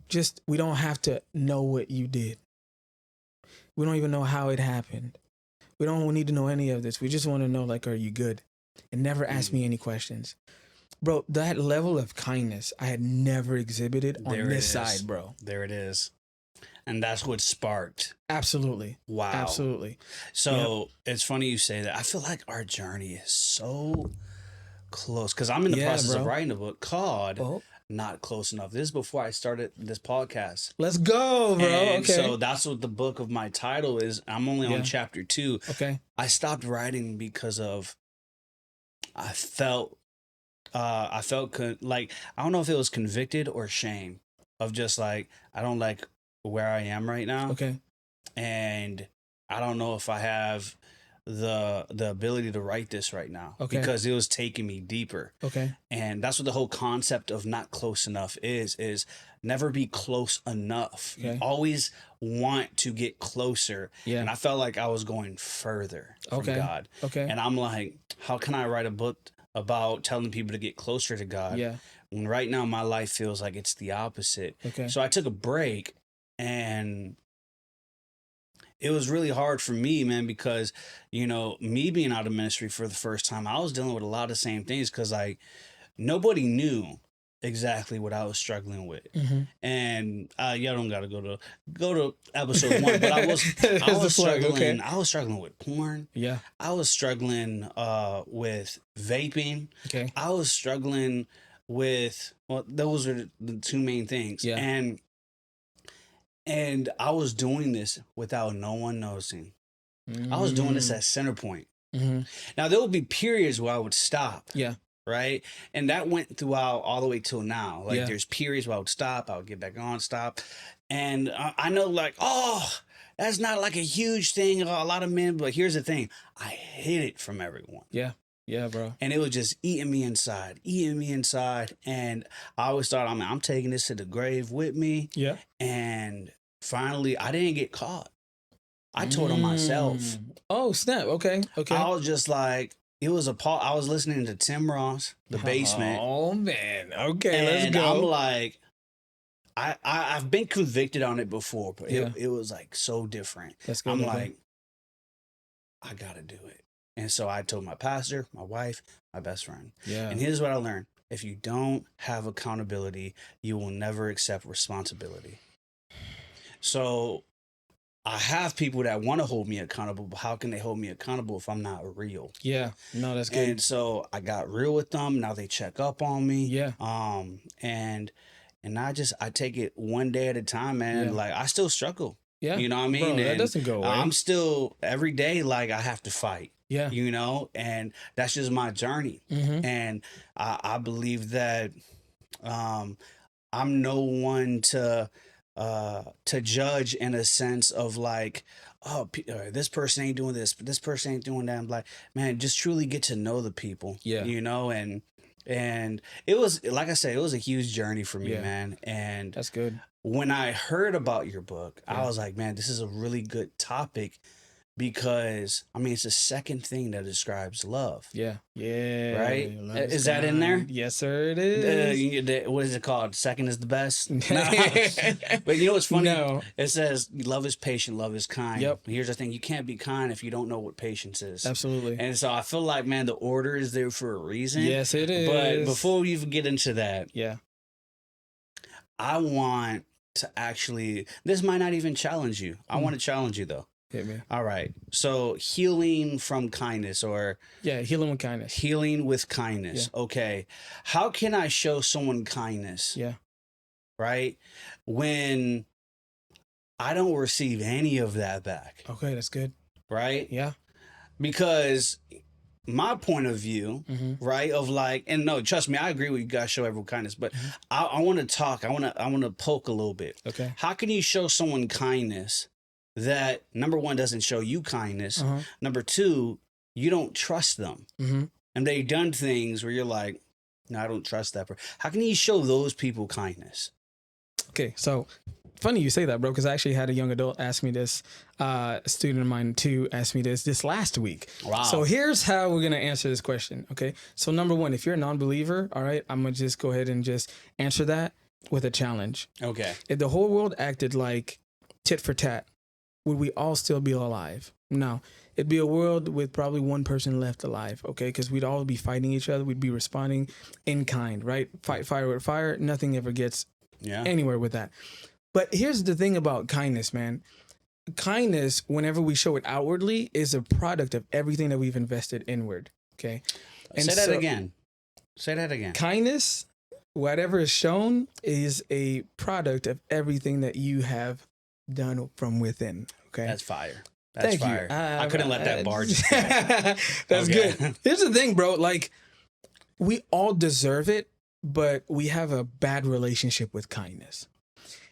just, we don't have to know what you did. We don't even know how it happened. We don't need to know any of this. We just want to know, like, are you good? And never ask me any questions. Bro, that level of kindness I had never exhibited on this side, bro. There it is. And that's what sparked. Absolutely. Wow. Absolutely. So it's funny you say that. I feel like our journey is so close because I'm in the process of writing a book called Not Close Enough. This is before I started this podcast. Let's go, bro. And okay. so that's what the book of my title is. I'm only on chapter 2. Okay. I stopped writing because of I felt like I don't know if it was convicted or shame of just like I don't like where I am right now. Okay. And I don't know if I have the ability to write this right now because it was taking me deeper. Okay. And that's what the whole concept of not close enough is never be close enough. Okay. You always want to get closer. Yeah. And I felt like I was going further from God. Okay. And I'm like, how can I write a book about telling people to get closer to God? Yeah. When right now my life feels like it's the opposite. Okay. So I took a break and it was really hard for me, man, because, you know, me being out of ministry for the first time, I was dealing with a lot of the same things because like nobody knew exactly what I was struggling with. Mm-hmm. And y'all don't gotta go to episode 1, but I was struggling. Okay. I was struggling with porn. Yeah. I was struggling with vaping. Okay. I was struggling with those are the 2 main things. Yeah. And I was doing this without no one noticing. I was doing this at center point. Mm-hmm. Now, there would be periods where I would stop. Yeah. Right? And that went throughout all the way till now. Like, there's periods where I would stop. I would get back on, stop. And I know, like, that's not like a huge thing. A lot of men, but here's the thing. I hid it from everyone. Yeah. Yeah, bro. And it was just eating me inside. And I always thought, I'm taking this to the grave with me. Yeah. And finally, I didn't get caught. I told on myself. Oh, snap. Okay. Okay. I was just like, I was listening to Tim Ross, The Basement. Oh, man. Okay, let's And go. I'm like, I've been convicted on it before, but it was like so different. That's good. I'm like, I got to do it. And so I told my pastor, my wife, my best friend. Yeah. And here's what I learned. If you don't have accountability, you will never accept responsibility. So I have people that want to hold me accountable, but how can they hold me accountable if I'm not real? Yeah. No, that's good. And so I got real with them. Now they check up on me. Yeah. And I take it one day at a time, man. Yeah. Like I still struggle. Yeah. You know what I mean? Bro, that doesn't go away. I'm still every day like I have to fight. Yeah. You know, and that's just my journey. Mm-hmm. And I believe that I'm no one to judge in a sense of like, this person ain't doing this, but this person ain't doing that. I'm like, man, just truly get to know the people. Yeah. You know, and it was, like I said, it was a huge journey for me, Yeah. man. And That's good. when I heard about your book, I was like, man, this is a really good topic because I mean it's the second thing that describes love. Yeah. Yeah. Right? Love Is that in there? Yes, sir. It is. What is it called? Second is the best. Nah. But you know what's funny? No. It says love is patient, love is kind. Yep. Here's the thing: you can't be kind if you don't know what patience is. Absolutely. And so I feel like, man, the order is there for a reason. Yes, it is. But before we even get into that, yeah, I want to actually. This might not even challenge you. I want to challenge you though. hit me. All right. So healing from kindness, or Yeah, healing with kindness. healing with kindness. Yeah. Okay. How can I show someone kindness? Yeah. Right? When I don't receive any of that back. Okay, that's good. Right? Yeah. Because my point of view, right, of like, and no, trust me, I agree with you guys, show everyone kindness, but I want to talk, I want to poke a little bit. Okay. How can you show someone kindness that, number one, doesn't show you kindness? Number two, you don't trust them. And they've done things where you're like, no, I don't trust that person. How can you show those people kindness? Okay, so funny you say that, bro, because I actually had a young adult ask me this, a student of mine too asked me this last week. Wow. So here's how we're going to answer this question, okay? So number one, if you're a non-believer, all right, I'm going to just go ahead and just answer that with a challenge. Okay. If the whole world acted like tit for tat, would we all still be alive? No. It'd be a world with probably one person left alive, okay? Because we'd all be fighting each other. We'd be responding in kind, right? Fight fire with fire. Nothing ever gets anywhere with that. But here's the thing about kindness, man. Kindness, whenever we show it outwardly, is a product of everything that we've invested inward, okay? And Say that again. Say that again. Kindness, whatever is shown, is a product of everything that you have done from within, okay? That's fire. That's Thank fire. you. I couldn't let that bar just That's good. Here's the thing, bro. Like, we all deserve it, but we have a bad relationship with kindness.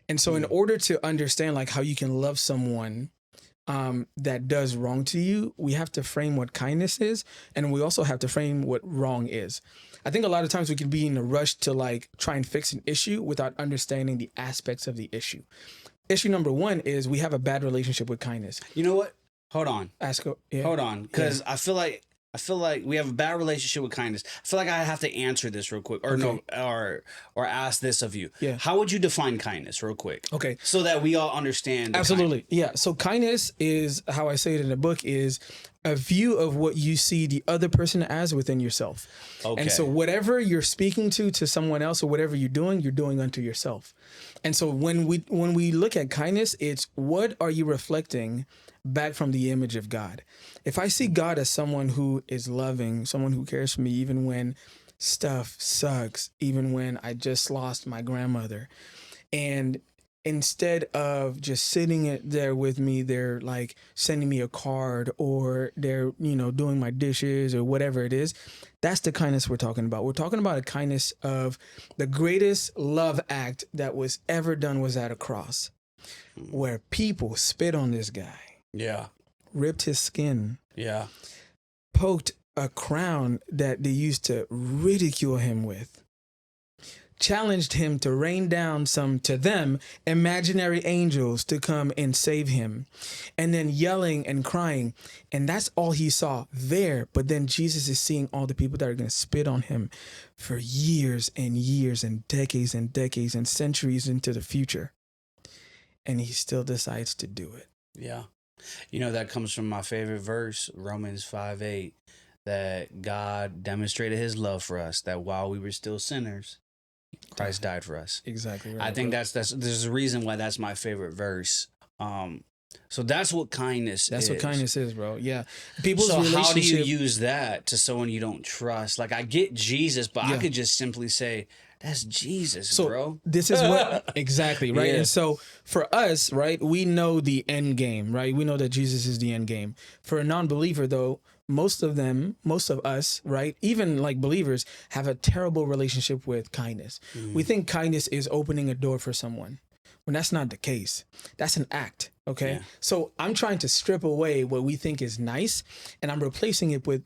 And so in order to understand like how you can love someone that does wrong to you, we have to frame what kindness is. And we also have to frame what wrong is. I think a lot of times we can be in a rush to like try and fix an issue without understanding the aspects of the issue. Issue number one is we have a bad relationship with kindness. You know what? Hold on. Yeah. Hold on. Because I feel like we have a bad relationship with kindness. I feel like I have to answer this real quick, or or ask this of you. Yeah. How would you define kindness, real quick? Okay. So that we all understand. Absolutely. Yeah. So kindness is, how I say it in the book, is a view of what you see the other person as within yourself. Okay. And so whatever you're speaking to someone else, or whatever you're doing unto yourself. And so when we look at kindness, it's what are you reflecting back from the image of God? If I see God as someone who is loving, someone who cares for me, even when stuff sucks, even when I just lost my grandmother, and instead of just sitting there with me, they're like sending me a card, or they're, doing my dishes or whatever it is, that's the kindness we're talking about. We're talking about a kindness of the greatest love act that was ever done was at a cross, where people spit on this guy. Yeah. Ripped his skin. Yeah. Poked a crown that they used to ridicule him with. Challenged him to rain down some, to them, imaginary angels to come and save him. And then yelling and crying. And that's all he saw there. But then Jesus is seeing all the people that are going to spit on him for years and years and decades and centuries into the future. And he still decides to do it. Yeah. That comes from my favorite verse, Romans 5:8, that God demonstrated his love for us, that while we were still sinners, Christ died for us. Exactly right. I think there's a reason why that's my favorite verse. So that's what kindness is. That's what kindness is, bro. Yeah. So how do you use that to someone you don't trust? Like, I get Jesus, but I could just simply say, that's Jesus, bro. This is what, exactly, right? Yeah. And so for us, right, we know the end game, right? We know that Jesus is the end game. For a non-believer, though, most of us, right, even like believers, have a terrible relationship with kindness. We think kindness is opening a door for someone, when that's not the case. That's an act, okay? Yeah. So I'm trying to strip away what we think is nice, and I'm replacing it with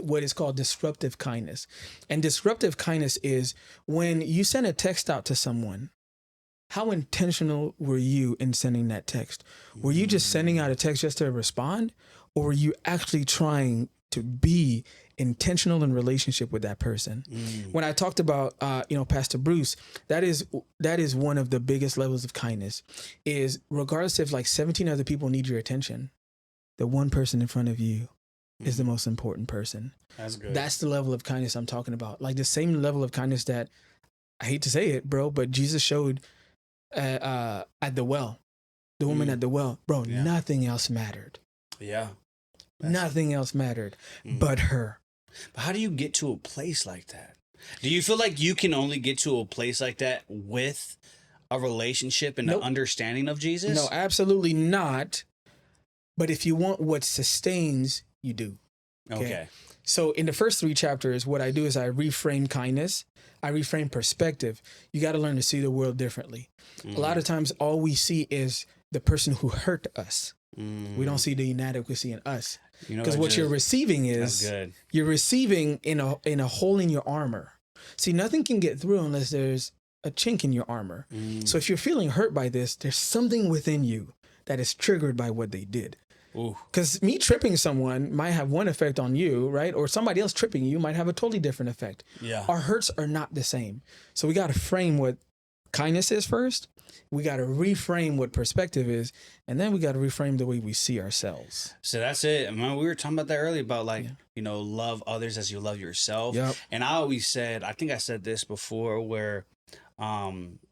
what is called disruptive kindness. And disruptive kindness is when you send a text out to someone how intentional were you in sending that text? Were you just sending out a text just to respond, or were you actually trying to be intentional in relationship with that person? When I talked about, Pastor Bruce, that is one of the biggest levels of kindness, is regardless if like 17 other people need your attention, the one person in front of you is the most important person. That's good. That's the level of kindness I'm talking about. Like the same level of kindness that, I hate to say it, bro, but Jesus showed at the well, the woman at the well, bro, nothing else mattered. Yeah. Nothing else mattered but her. But how do you get to a place like that? Do you feel like you can only get to a place like that with a relationship and an understanding of Jesus? No, absolutely not. But if you want what sustains, you do. Okay. So in the first 3 chapters, what I do is I reframe kindness. I reframe perspective. You got to learn to see the world differently. A lot of times, all we see is the person who hurt us. We don't see the inadequacy in us. Because what you're receiving is you're receiving in a hole in your armor. See, nothing can get through unless there's a chink in your armor. So if you're feeling hurt by this, there's something within you that is triggered by what they did. Because me tripping someone might have one effect on you, right? Or somebody else tripping you might have a totally different effect. Yeah. Our hurts are not the same. So we got to frame what kindness is first. We got to reframe what perspective is. And then we got to reframe the way we see ourselves. So that's it. I mean, we were talking about that earlier about love others as you love yourself. Yep. And I always said, I think I said this before, where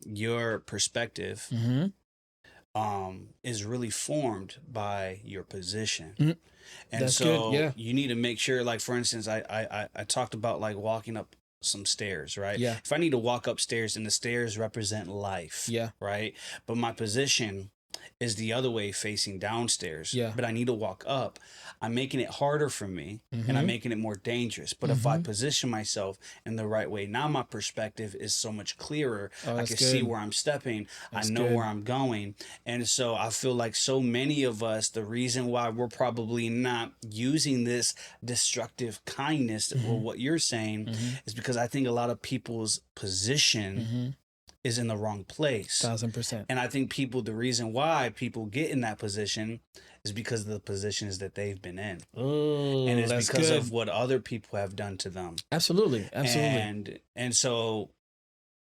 your perspective is really formed by your position. And That's so good. Yeah. you need to make sure, like, for instance, I talked about like walking up some stairs, right? Yeah. If I need to walk upstairs and the stairs represent life, Yeah. right? But my position is the other way facing downstairs. Yeah. But I need to walk up. I'm making it harder for me and I'm making it more dangerous. But if I position myself in the right way, now my perspective is so much clearer. I can see where I'm stepping. I know where I'm going. And so I feel like so many of us, the reason why we're probably not using this destructive kindness or what you're saying is because I think a lot of people's position is in the wrong place. 1000%. And I think the reason why people get in that position is because of the positions that they've been in. And it's because of what other people have done to them. Absolutely. Absolutely. And so,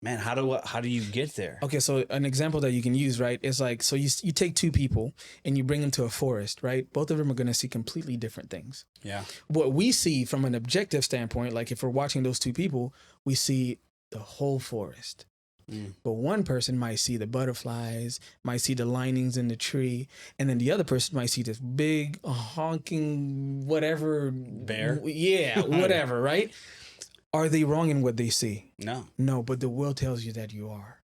man, how do you get there? Okay, so an example that you can use, right, is like, so you take 2 people and you bring them to a forest, right? Both of them are going to see completely different things. Yeah. What we see from an objective standpoint, like if we're watching those 2 people, we see the whole forest. But one person might see the butterflies, might see the linings in the tree, and then the other person might see this big honking whatever bear. Yeah, whatever, right? Are they wrong in what they see? No, but the will tells you that you are.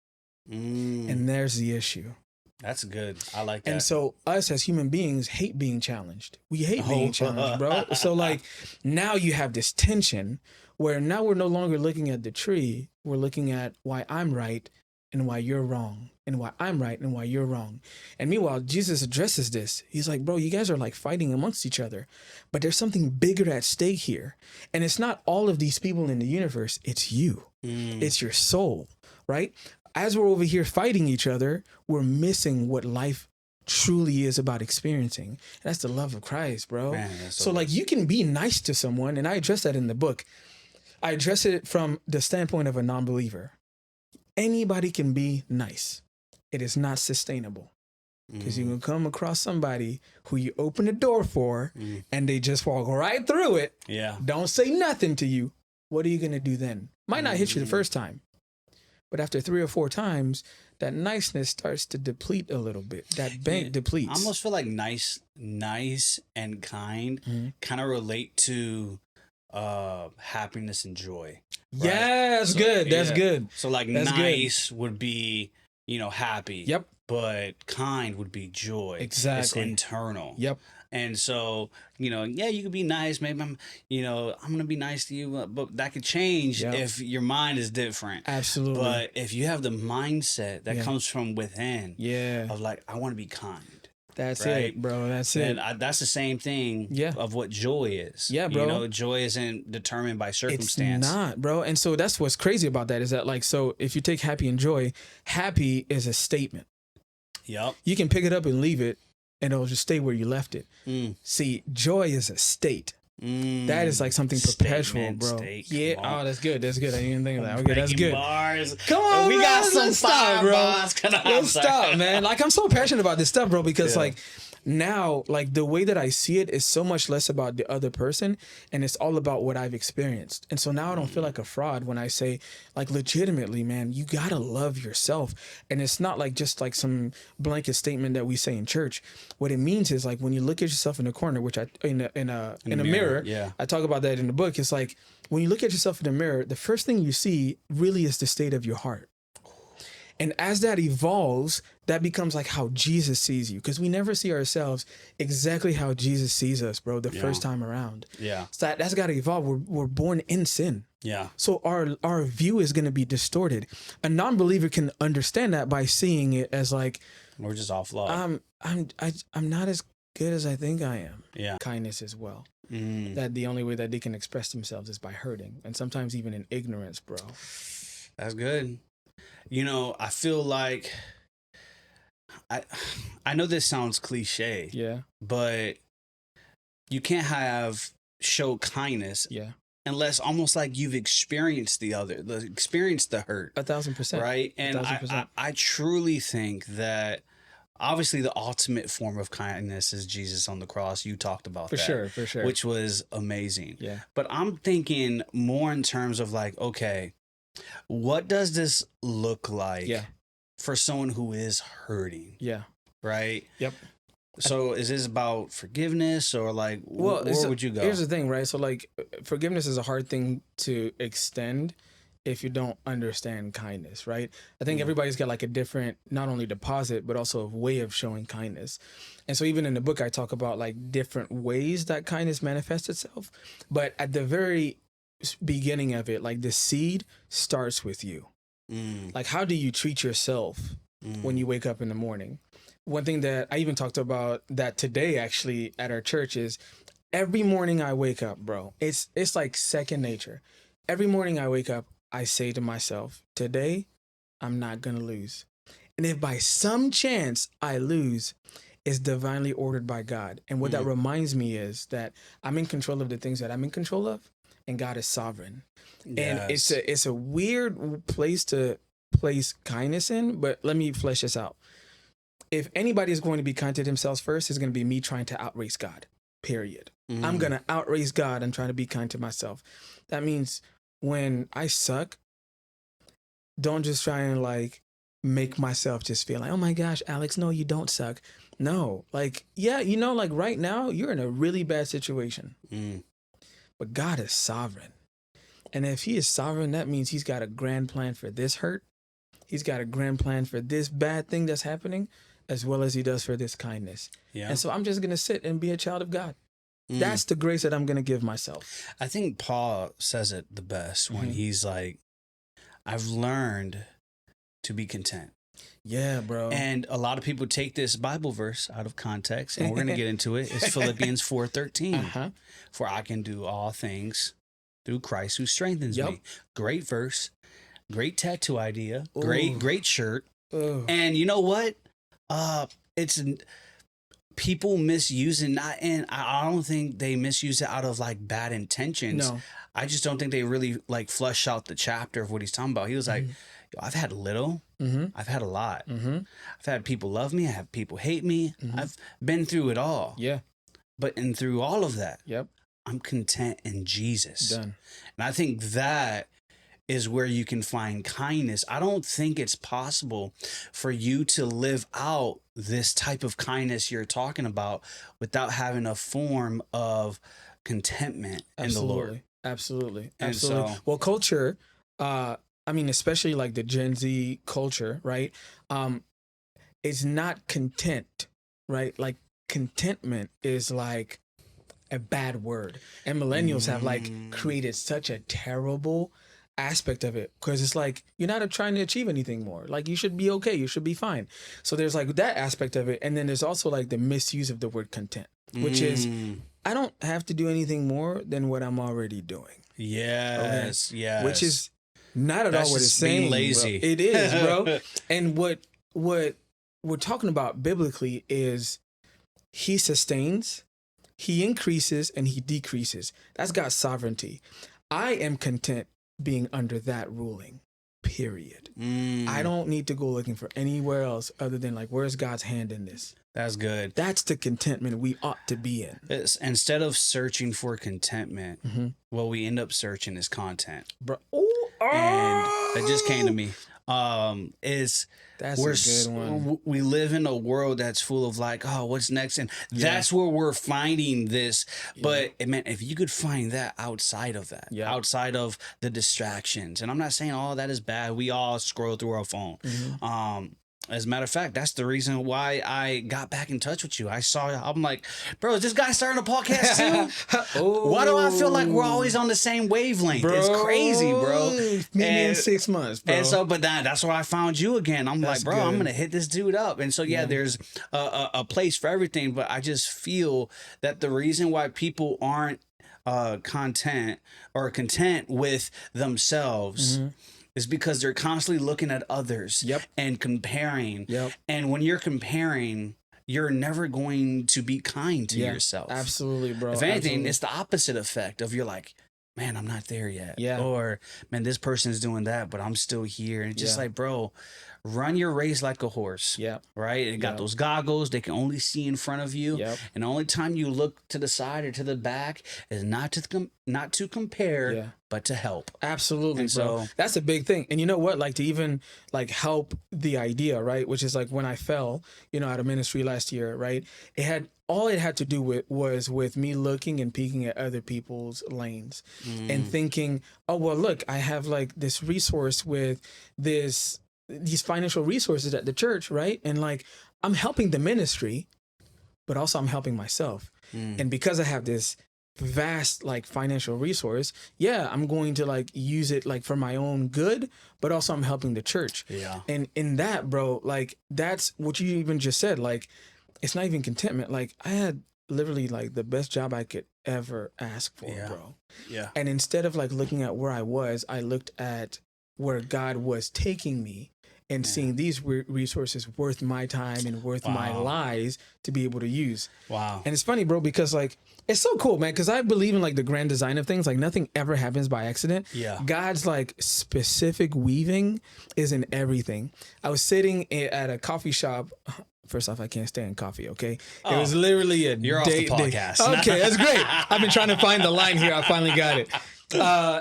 And there's the issue. That's good. I like that. And so us as human beings hate being challenged. We hate being challenged, bro. So like now you have this tension where now we're no longer looking at the tree. We're looking at why I'm right and why you're wrong, and why I'm right and why you're wrong. And meanwhile, Jesus addresses this. He's like, bro, you guys are like fighting amongst each other, but there's something bigger at stake here. And it's not all of these people in the universe. It's you. It's your soul, right? As we're over here fighting each other, we're missing what life truly is about experiencing. And that's the love of Christ, bro. Man, so like you can be nice to someone, and I address that in the book. I address it from the standpoint of a non-believer. Anybody can be nice. It is not sustainable. Because you can come across somebody who you open the door for and they just walk right through it. Yeah. Don't say nothing to you. What are you going to do then? Might not hit you the first time. But after 3 or 4 times, that niceness starts to deplete a little bit. That bank depletes. I almost feel like nice and kind kind of relate to happiness and joy. Right? Yeah, that's good. That's good. So like that's nice would be, happy. Yep. But kind would be joy. Exactly. It's internal. Yep. And so, you could be nice. Maybe I'm going to be nice to you, but that could change if your mind is different. Absolutely. But if you have the mindset that comes from within, of like, I want to be kind. That's right? it, bro. That's it. And that's the same thing of what joy is. Yeah, bro. You know, joy isn't determined by circumstance. It's not, bro. And so that's what's crazy about that is that, like, so if you take happy and joy, happy is a statement. Yep. You can pick it up and leave it, and it'll just stay where you left it. See, joy is a state. That is like something perpetual, bro. Yeah. Oh, that's good. That's good. I didn't even think of that. Okay, that's good. Bars. Come on, we bro. got some Let's stop, bro. bars. Let's stop, man. Like, I'm so passionate about this stuff, bro, because like now, like the way that I see it is so much less about the other person, and it's all about what I've experienced. And so now I don't feel like a fraud when I say, like, legitimately, man, you gotta love yourself. And it's not like just like some blanket statement that we say in church. What it means is, like, when you look at yourself in the corner, which I in a mirror, I talk about that in the book. It's like when you look at yourself in the mirror, the first thing you see really is the state of your heart. And as that evolves, that becomes like how Jesus sees you. Because we never see ourselves exactly how Jesus sees us, bro, the first time around. Yeah. So that's got to evolve. We're born in sin. Yeah. So our view is going to be distorted. A non-believer can understand that by seeing it as like, we're just off love. I'm not as good as I think I am. Yeah. Kindness as well. That the only way that they can express themselves is by hurting. And sometimes even in ignorance, bro. That's good. You know, I feel like I know this sounds cliche. Yeah. But you can't show kindness. Yeah. Unless almost like you've experienced the hurt. 1,000%. Right. And I truly think that obviously the ultimate form of kindness is Jesus on the cross. You talked about that. For sure. Which was amazing. Yeah. But I'm thinking more in terms of like, okay, what does this look like for someone who is hurting? Yeah. Right? Yep. So is this about forgiveness or like, where would you go? Here's the thing, right? So like forgiveness is a hard thing to extend if you don't understand kindness, right? I think everybody's got like a different, not only deposit, but also a way of showing kindness. And so even in the book, I talk about like different ways that kindness manifests itself. But at the very beginning of it, like the seed starts with you. Like, how do you treat yourself when you wake up in the morning? One thing that I even talked about that today actually at our church is every morning I wake up, bro, it's like second nature. Every morning I wake up, I say to myself, today I'm not gonna lose. And if by some chance I lose, it's divinely ordered by God. And what that reminds me is that I'm in control of the things that I'm in control of, and God is sovereign. Yes. And it's a weird place to place kindness in, but let me flesh this out. If anybody is going to be kind to themselves first, it's going to be me trying to outrace God, period. I'm going to outrace God and try to be kind to myself. That means when I suck, don't just try and like make myself just feel like, oh my gosh, Alex, no, you don't suck. No, like, yeah, you know, like right now you're in a really bad situation, but God is sovereign. And if he is sovereign, that means he's got a grand plan for this hurt. He's got a grand plan for this bad thing that's happening, as well as he does for this kindness. Yeah. And so I'm just going to sit and be a child of God. That's the grace that I'm going to give myself. I think Paul says it the best when he's like, I've learned to be content. Yeah, bro. And a lot of people take this Bible verse out of context, and we're going to get into it. It's Philippians 4:13. For I can do all things through Christ who strengthens me. Great verse. Great tattoo idea. Ooh. Great shirt. Ooh. And you know what? It's people misuse it, I don't think they misuse it out of like bad intentions. No. I just don't think they really like flush out the chapter of what he's talking about. He was like, I've had little, I've had a lot. I've had people love me, I have people hate me. I've been through it all. Yeah. But through all of that, I'm content in Jesus. Done. And I think that is where you can find kindness. I don't think it's possible for you to live out this type of kindness you're talking about without having a form of contentment in the Lord. Absolutely. So, well, culture, I mean, especially like the Gen Z culture, right? It's not content, right? Like contentment is like a bad word. And millennials have like created such a terrible aspect of it, because it's like you're not trying to achieve anything more. Like you should be okay, you should be fine. So there's like that aspect of it, and then there's also like the misuse of the word content, which is I don't have to do anything more than what I'm already doing. Yes, Okay? yes. Which is not at all what it's just being saying. lazy. Bro. It is, bro. And what we're talking about biblically is he sustains, he increases, and he decreases. That's God's sovereignty. I am content being under that ruling, period. I don't need to go looking for anywhere else other than like, where's God's hand in this? That's good. That's the contentment we ought to be in. Instead of searching for contentment, what we end up searching is content. Bro. And that just came to me. That's a good one. We live in a world that's full of like, oh, what's next? And that's where we're finding this. But man, if you could find that outside of that, outside of the distractions, and I'm not saying all that is bad. We all scroll through our phone. As a matter of fact, that's the reason why I got back in touch with you. I'm like, bro, is this guy starting a podcast too? Why do I feel like we're always on the same wavelength? Bro, it's crazy, bro. Meet me in 6 months, bro. And so, but that's where I found you again. I'm That's like, bro, good. I'm going to hit this dude up. And so, there's a place for everything. But I just feel that the reason why people aren't content with themselves is because they're constantly looking at others and comparing. And when you're comparing, you're never going to be kind to yourself. Absolutely, bro. If anything, it's the opposite effect of you're like, man, I'm not there yet. Or, man, this person's doing that, but I'm still here. And it's just like, bro, run your race like a horse. Right? It got those goggles. They can only see in front of you. And the only time you look to the side or to the back is not to compare, but to help. Absolutely, and bro. So, that's a big thing. And you know what? Like to even like help the idea, right? Which is like when I fell, out of ministry last year, right? All it had to do was with me looking and peeking at other people's lanes and thinking, oh, well, look, I have like this resource with these financial resources at the church, right? And like, I'm helping the ministry, but also I'm helping myself. And because I have this vast like financial resource, I'm going to like use it like for my own good, but also I'm helping the church. And in that, bro, like that's what you even just said. Like, it's not even contentment. Like I had literally like the best job I could ever ask for, bro. And instead of like looking at where I was, I looked at where God was taking me and seeing these resources worth my time and worth my lies to be able to use. And it's funny, bro, because like, it's so cool, man, because I believe in like the grand design of things. Like nothing ever happens by accident. God's like specific weaving is in everything. I was sitting at a coffee shop. First off, I can't stand coffee, okay? It was literally a You're day. off the podcast. Okay, that's great. I've been trying to find the line here. I finally got it.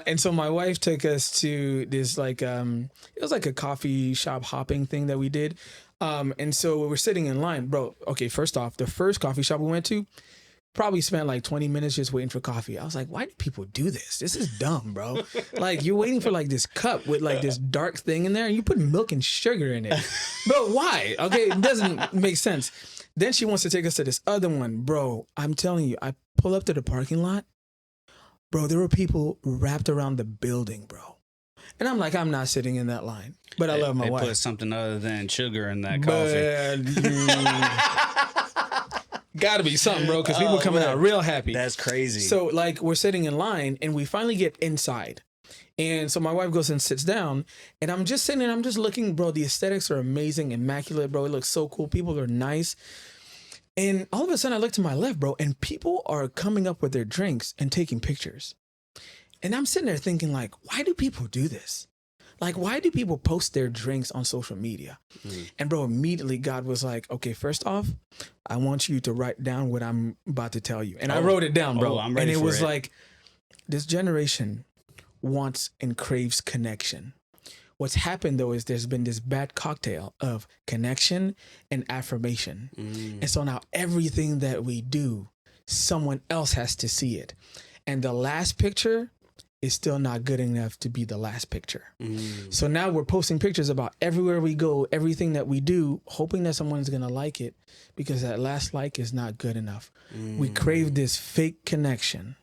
And so my wife took us to this like, it was like a coffee shop hopping thing that we did. And so we're sitting in line, bro. Okay, first off, the first coffee shop we went to, probably spent like 20 minutes just waiting for coffee. I was like, why do people do this? This is dumb, bro. Like you're waiting for like this cup with like this dark thing in there and you put milk and sugar in it. Bro, why? Okay, it doesn't make sense. Then she wants to take us to this other one. Bro, I'm telling you, I pull up to the parking lot. Bro, there were people wrapped around the building, bro. And I'm like, I'm not sitting in that line. But I love my wife. They put something other than sugar in that coffee. Gotta be something, bro, because people coming out real happy. That's crazy. So, like, we're sitting in line, and we finally get inside. And so my wife goes and sits down, and I'm just sitting there, I'm just looking, bro, the aesthetics are amazing, immaculate, bro. It looks so cool. People are nice. And all of a sudden, I look to my left, bro, and people are coming up with their drinks and taking pictures. And I'm sitting there thinking, like, why do people do this? Like, why do people post their drinks on social media? And bro, immediately God was like, okay, first off, I want you to write down what I'm about to tell you. And I wrote it down, bro. I'm ready and it for was it. like, this generation wants and craves connection. What's happened though is there's been this bad cocktail of connection and affirmation. And so now everything that we do, someone else has to see it. And the last picture is still not good enough to be the last picture. So now we're posting pictures about everywhere we go, everything that we do, hoping that someone's going to like it because that last like is not good enough. We crave this fake connection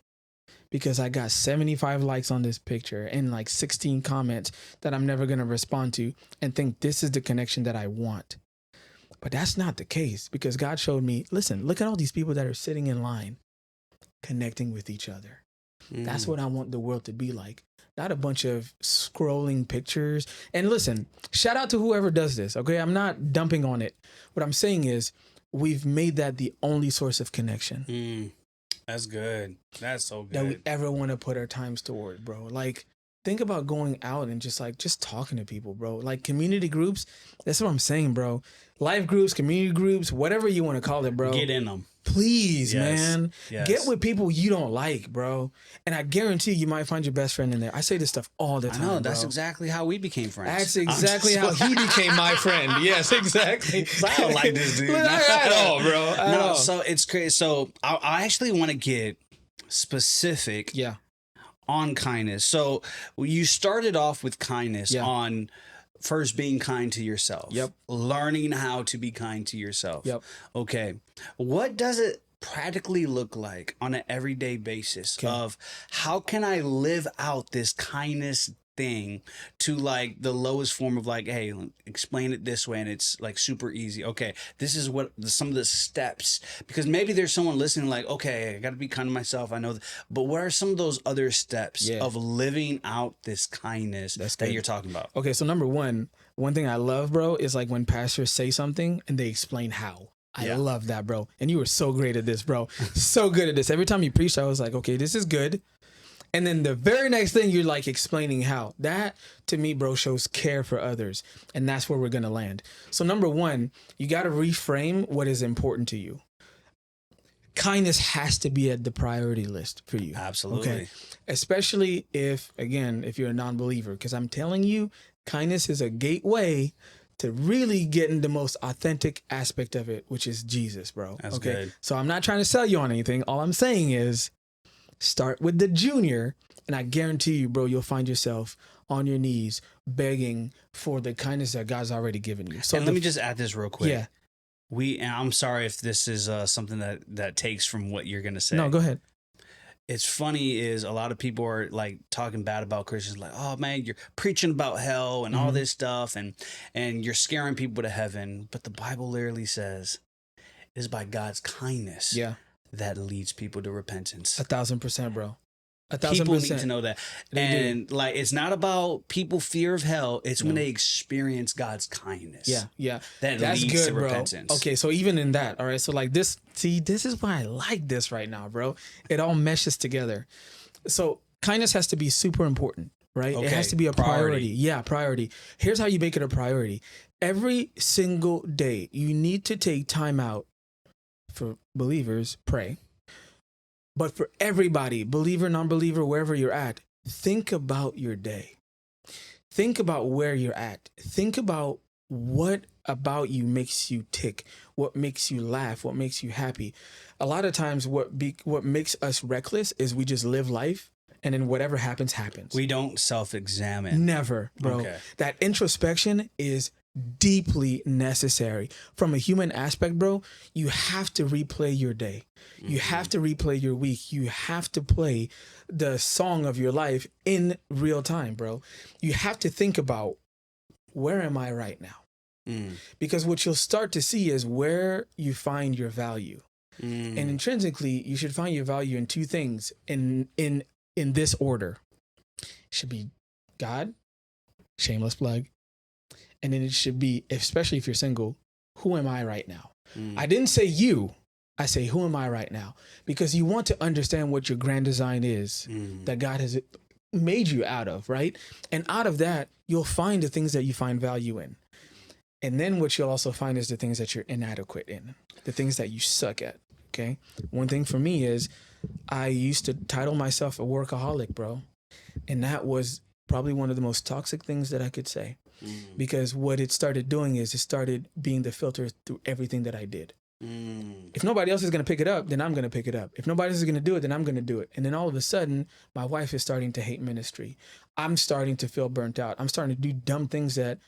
because I got 75 likes on this picture and like 16 comments that I'm never going to respond to and think this is the connection that I want. But that's not the case, because God showed me, listen, look at all these people that are sitting in line connecting with each other. That's what I want the world to be like. Not a bunch of scrolling pictures. And listen, shout out to whoever does this, okay? I'm not dumping on it. What I'm saying is we've made that the only source of connection. That's good. That's so good. That we ever want to put our times toward, bro. Like, think about going out and just talking to people, bro. Like community groups, that's what I'm saying, bro. Life groups, community groups, whatever you want to call it, bro. Get in them. Please, man. Yes. Get with people you don't like, bro. And I guarantee you might find your best friend in there. I say this stuff all the time. I know. That's bro. exactly how we became friends. That's exactly how he became my friend. Yes, exactly. I don't like this dude. At all, bro. At all. So it's crazy. So I actually want to get specific on kindness. So you started off with kindness on first being kind to yourself. Yep. Learning how to be kind to yourself. Yep. Okay. What does it practically look like on an everyday basis of how can I live out this kindness thing to like the lowest form of like, hey, explain it this way and it's like super easy. Okay, this is what some of the steps, because maybe there's someone listening like, okay, I got to be kind to myself. I know, but what are some of those other steps of living out this kindness that you're talking about? Okay, so number one thing I love, bro, is like when pastors say something and they explain how. I love that, bro. And you were so great at this, bro. So good at this. Every time you preached, I was like, okay, this is good. And then the very next thing, you're like explaining how. That, to me, bro, shows care for others. And that's where we're going to land. So number one, you got to reframe what is important to you. Kindness has to be at the priority list for you. Absolutely. Okay? Especially if you're a non-believer. Because I'm telling you, kindness is a gateway to really getting the most authentic aspect of it, which is Jesus, bro. That's good. So I'm not trying to sell you on anything. All I'm saying is, start with the junior, and I guarantee you, bro, you'll find yourself on your knees begging for the kindness that God's already given you. So let me just add this real quick. Yeah. And I'm sorry if this is something that takes from what you're going to say. No, go ahead. It's funny is a lot of people are like talking bad about Christians, like, oh man, you're preaching about hell and all this stuff and you're scaring people to heaven. But the Bible literally says it is by God's kindness that leads people to repentance. 1,000%, bro. 1,000%. People need to know that. And like, it's not about people fear of hell. It's when they experience God's kindness. Yeah. That That's leads good, to bro. repentance. Okay, so even in that, all right, so like this is why I like this right now, bro. It all meshes together. So kindness has to be super important, right? Okay. It has to be a priority. Yeah, priority. Here's how you make it a priority. Every single day, you need to take time out. For believers, pray. But for everybody, believer, non-believer, wherever you're at, think about your day. Think about where you're at. Think about what about you makes you tick, what makes you laugh, what makes you happy. A lot of times what makes us reckless is we just live life and then whatever happens, happens. We don't self-examine. Never, bro. Okay. That introspection is deeply necessary. From a human aspect, bro, you have to replay your day. You have to replay your week. You have to play the song of your life in real time, bro. You have to think about, where am I right now? Because what you'll start to see is where you find your value. And intrinsically, you should find your value in two things in this order. It should be God, shameless plug. And then it should be, especially if you're single, who am I right now? I didn't say you. I say, who am I right now? Because you want to understand what your grand design is that God has made you out of, right? And out of that, you'll find the things that you find value in. And then what you'll also find is the things that you're inadequate in, the things that you suck at, okay? One thing for me is I used to title myself a workaholic, bro. And that was probably one of the most toxic things that I could say. Because what it started doing is it started being the filter through everything that I did. If nobody else is going to pick it up, then I'm going to pick it up. If nobody else is going to do it, then I'm going to do it. And then all of a sudden, my wife is starting to hate ministry. I'm starting to feel burnt out. I'm starting to do dumb things that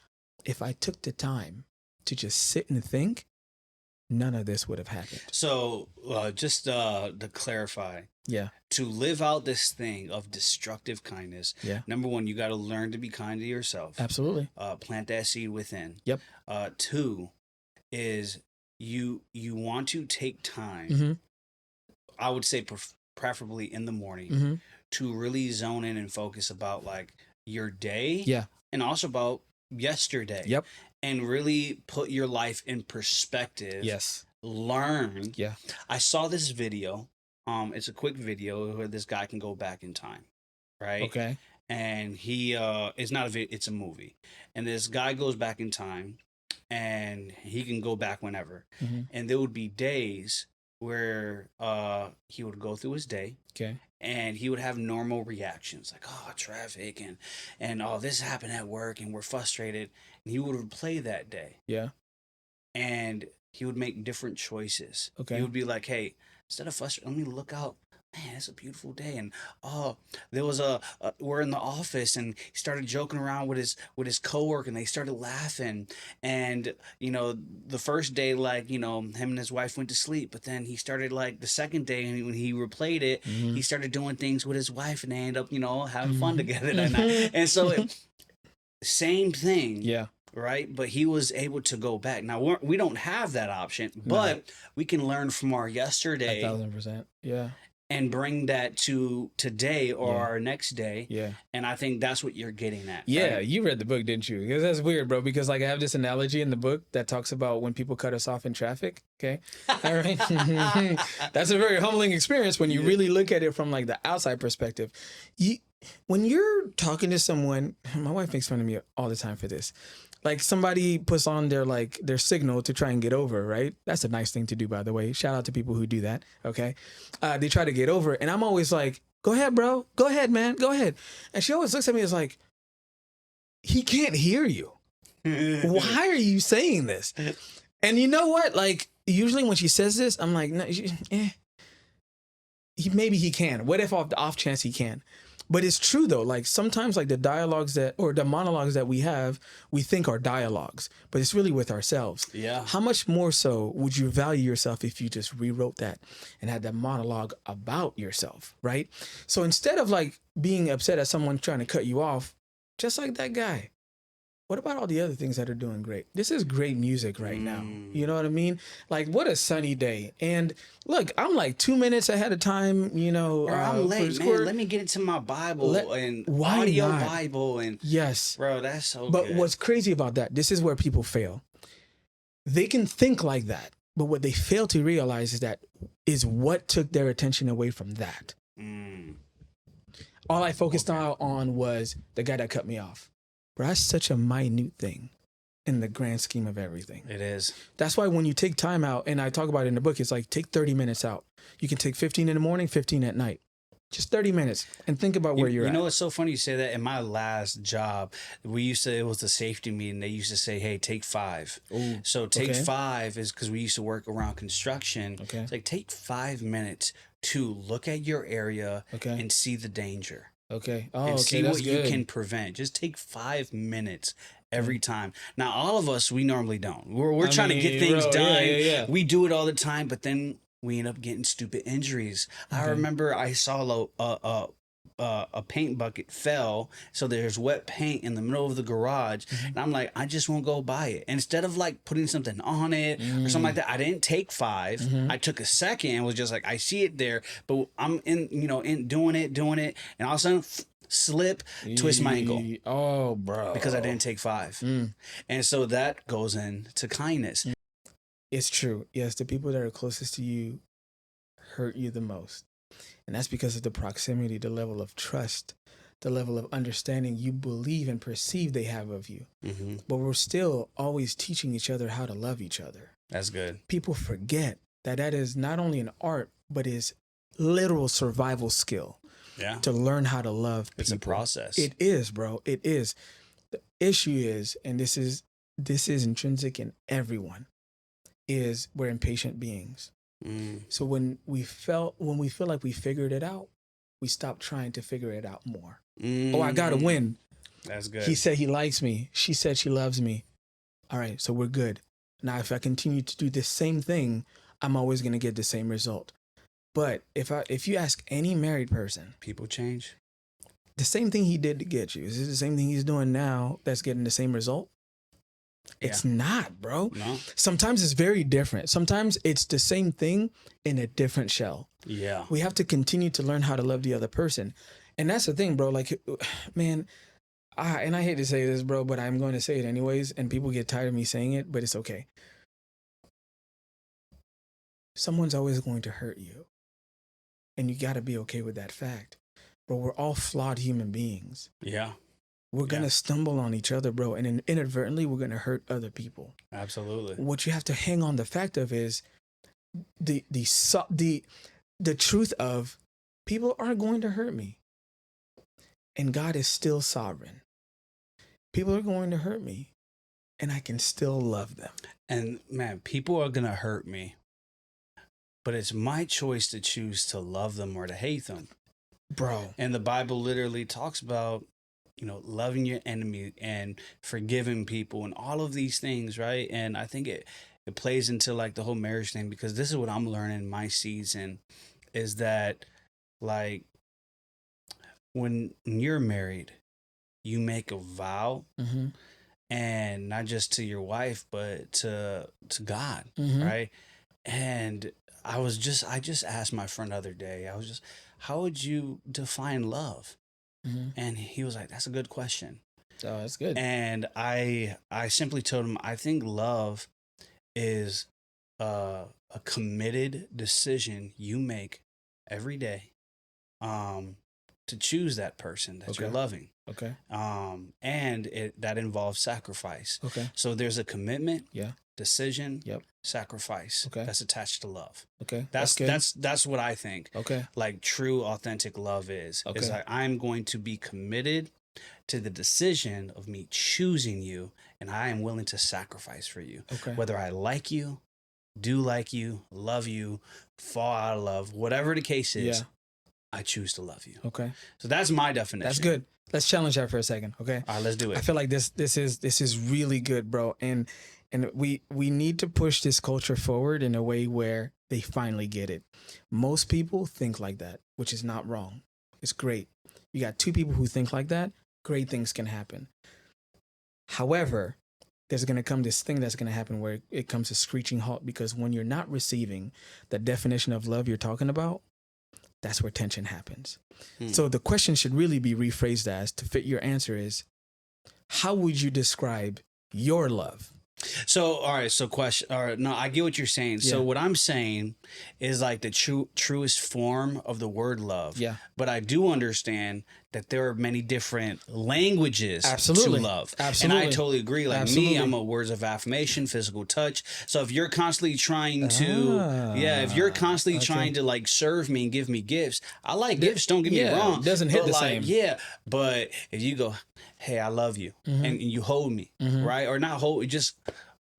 if I took the time to just sit and think, none of this would have happened. So just to clarify, Yeah. To live out this thing of destructive kindness, Yeah. number one, you got to learn to be kind to yourself. Absolutely. Plant that seed within. Yep. Two is you want to take time. Mm-hmm. I would say preferably in the morning Mm-hmm. to really zone in and focus about like your day. Yeah. And also about yesterday. Yep. And really put your life in perspective. Yes. Learn. Yeah. I saw this video. It's a quick video where this guy can go back in time, right? Okay. And he it's not a video, it's a movie. And this guy goes back in time and he can go back whenever. Mm-hmm. And there would be days where he would go through his day. Okay. And he would have normal reactions like, oh, traffic and oh, this happened at work and we're frustrated. And he would replay that day. Yeah. And he would make different choices. Okay. He would be like, hey, instead of frustrated, let me look out. Man, it's a beautiful day. And oh, there was we're in the office and he started joking around with his coworker and they started laughing. And, you know, the first day, like, you know, him and his wife went to sleep, but then he started like the second day and when he replayed it, Mm-hmm. he started doing things with his wife and they ended up, you know, having fun together that night. And so same thing. Yeah. Right, but he was able to go back. Now we don't have that option, but we can learn from our yesterday, 1,000%. Yeah, and bring that to today or Yeah. our next day. yeah, And I think that's what you're getting at. yeah. Right? You read the book, didn't you? Because that's weird, bro. Because like I have this analogy in the book that talks about when people cut us off in traffic. Okay, all right. That's a very humbling experience when you really look at it from like the outside perspective. When you're talking to someone, my wife makes fun of me all the time for this. Like somebody puts on their signal to try and get over, right? That's a nice thing to do, by the way. Shout out to people who do that. Okay, they try to get over, and I'm always like, "Go ahead, bro. Go ahead, man. Go ahead." And she always looks at me as like, "He can't hear you. Why are you saying this?" And you know what? Like usually when she says this, I'm like, "No, maybe he can. What if off the off chance he can?" But it's true though. Like sometimes like the monologues that we have, we think are dialogues, but it's really with ourselves. Yeah. How much more so would you value yourself if you just rewrote that and had that monologue about yourself, right? So instead of like being upset at someone trying to cut you off, just like that guy, what about all the other things that are doing great? This is great music right now. You know what I mean? Like, what a sunny day. And look, I'm like 2 minutes ahead of time, you know. Bro, I'm late, for man. Let me get into my Bible and audio not? Bible. And yes. bro, that's so But good. what's crazy about that, this is where people fail. They can think like that, but what they fail to realize is what took their attention away from that. All I focused on was the guy that cut me off. Bro, that's such a minute thing in the grand scheme of everything. It is. That's why when you take time out, and I talk about it in the book, it's like take 30 minutes out. You can take 15 in the morning, 15 at night. Just 30 minutes and think about where you're at. You know, it's so funny you say that. In my last job, it was a safety meeting. They used to say, hey, take 5. Ooh, so take okay. 5 is because we used to work around construction. Okay. It's like take 5 minutes to look at your area and see the danger. Okay. Oh, and okay. see That's what good. you can prevent. Just take 5 minutes every time. Now, all of us, we normally don't. We're trying to get things done. Yeah. We do it all the time, but then we end up getting stupid injuries. Okay. I remember I saw a paint bucket fell, so there's wet paint in the middle of the garage, and I'm like, I just won't go buy it. And instead of like putting something on it or something like that, I didn't take 5. I took a second and was just like, I see it there, but I'm in doing it, and all of a sudden slip, twist my ankle. Oh, bro. Because I didn't take 5. And so that goes into kindness. It's true. Yes, the people that are closest to you hurt you the most. And that's because of the proximity, the level of trust, the level of understanding you believe and perceive they have of you. But we're still always teaching each other how to love each other. That's good. People forget that is not only an art, but is literal survival skill. Yeah. To learn how to love people. It's a process. It is, bro. It is. The issue is, and this is intrinsic in everyone, is we're impatient beings. So when we feel like we figured it out, we stop trying to figure it out more. Oh, I gotta win. That's good. He said he likes me. She said she loves me. All right, so we're good. Now, if I continue to do the same thing, I'm always gonna get the same result. But if you ask any married person, People change. the same thing he did to get you, is it the same thing he's doing now that's getting the same result? It's not, bro. No. Sometimes it's very different. Sometimes it's the same thing in a different shell. Yeah. We have to continue to learn how to love the other person. And that's the thing, bro. Like, man, and I hate to say this, bro, but I'm going to say it anyways. And people get tired of me saying it, but it's okay. Someone's always going to hurt you. And you got to be okay with that fact. But we're all flawed human beings. Yeah. We're going to stumble on each other, bro. And inadvertently, we're going to hurt other people. Absolutely. What you have to hang on the fact of is the truth of people are going to hurt me. And God is still sovereign. People are going to hurt me. And I can still love them. And man, people are going to hurt me. But it's my choice to choose to love them or to hate them. Bro. And the Bible literally talks about, loving your enemy and forgiving people and all of these things, right? And I think it plays into like the whole marriage thing, because this is what I'm learning in my season is that like when you're married, you make a vow, and not just to your wife, but to God, right? And I just asked my friend the other day, how would you define love? And he was like, that's a good question. Oh, that's good. And I simply told him, I think love is a committed decision you make every day to choose that person that you're loving. Okay. And that involves sacrifice. Okay. So there's a commitment. Yeah. Decision, sacrifice. Okay. That's attached to love. Okay. That's what I think. Okay. Like true, authentic love is. Okay. It's like I'm going to be committed to the decision of me choosing you, and I am willing to sacrifice for you. Okay. Whether I like you, do like you, love you, fall out of love, whatever the case is, I choose to love you. Okay. So that's my definition. That's good. Let's challenge that for a second. Okay. All right, let's do it. I feel like this is really good, bro. And we need to push this culture forward in a way where they finally get it. Most people think like that, which is not wrong. It's great. You got two people who think like that, great things can happen. However, there's going to come this thing that's going to happen where it comes to screeching halt, because when you're not receiving the definition of love you're talking about, that's where tension happens. So the question should really be rephrased as, to fit your answer, is how would you describe your love? So, all right. So question, all right. No, I get what you're saying. Yeah. So what I'm saying is like the truest form of the word love. Yeah. But I do understand that there are many different languages Absolutely. to love. Absolutely. And I totally agree. Like Absolutely. me, I'm a words of affirmation, physical touch. So if you're constantly trying to, if you're constantly trying to like serve me and give me gifts, I like gifts. Don't get me wrong. It doesn't hit But the like, same. Yeah. But if you go, hey, I love you, and you hold me, right? Or not hold, just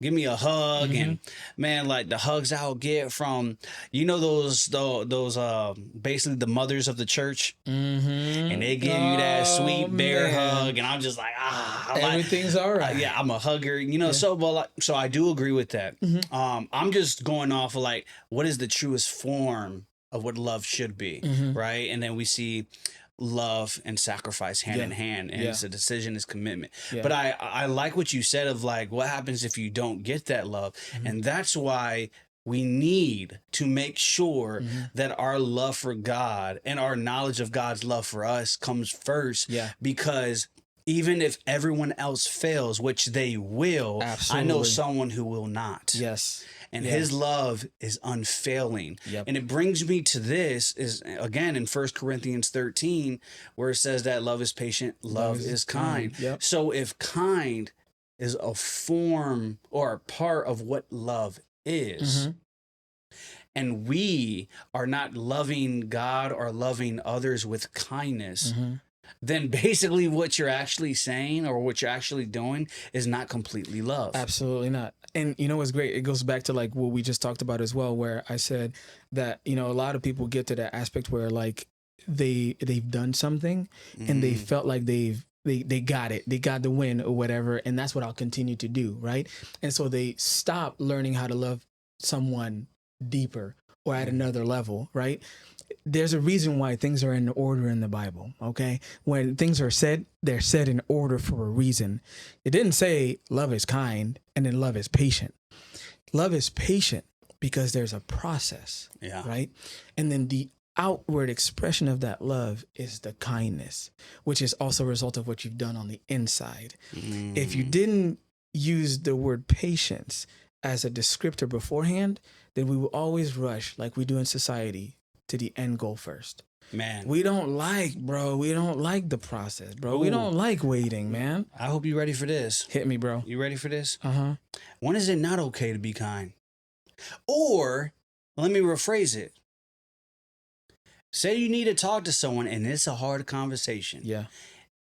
give me a hug. And man, like the hugs I'll get from, those basically the mothers of the church, and they give you that sweet bear hug, and I'm just like, everything's all right. Yeah, I'm a hugger, so I do agree with that. I'm just going off of like, what is the truest form of what love should be, right? And then we see love and sacrifice hand in hand, and it's a decision, it's commitment. But I like what you said of like, what happens if you don't get that love? And that's why we need to make sure that our love for God and our knowledge of God's love for us comes first, because even if everyone else fails, which they will, I know someone who will not. Yes. And his love is unfailing. And it brings me to this, is again in 1 Corinthians 13, where it says that love is patient, love is kind. So if kind is a form or a part of what love is, and we are not loving God or loving others with kindness, then basically what you're actually saying or what you're actually doing is not completely love. Absolutely not. And you know what's great? It goes back to like what we just talked about as well, where I said that, a lot of people get to that aspect where like they've done something and they felt like they got it. They got the win or whatever. And that's what I'll continue to do. Right. And so they stop learning how to love someone deeper or at another level, right? There's a reason why things are in order in the Bible, okay? When things are said, they're said in order for a reason. It didn't say love is kind and then love is patient. Love is patient because there's a process, right? And then the outward expression of that love is the kindness, which is also a result of what you've done on the inside. If you didn't use the word patience as a descriptor beforehand, then we will always rush, like we do in society, to the end goal first. Man, we don't like the process, bro. Ooh. We don't like waiting, man. I hope you're ready for this. Hit me, bro. You ready for this? Uh-huh. When is it not okay to be kind? Or, let me rephrase it. Say you need to talk to someone and it's a hard conversation. Yeah.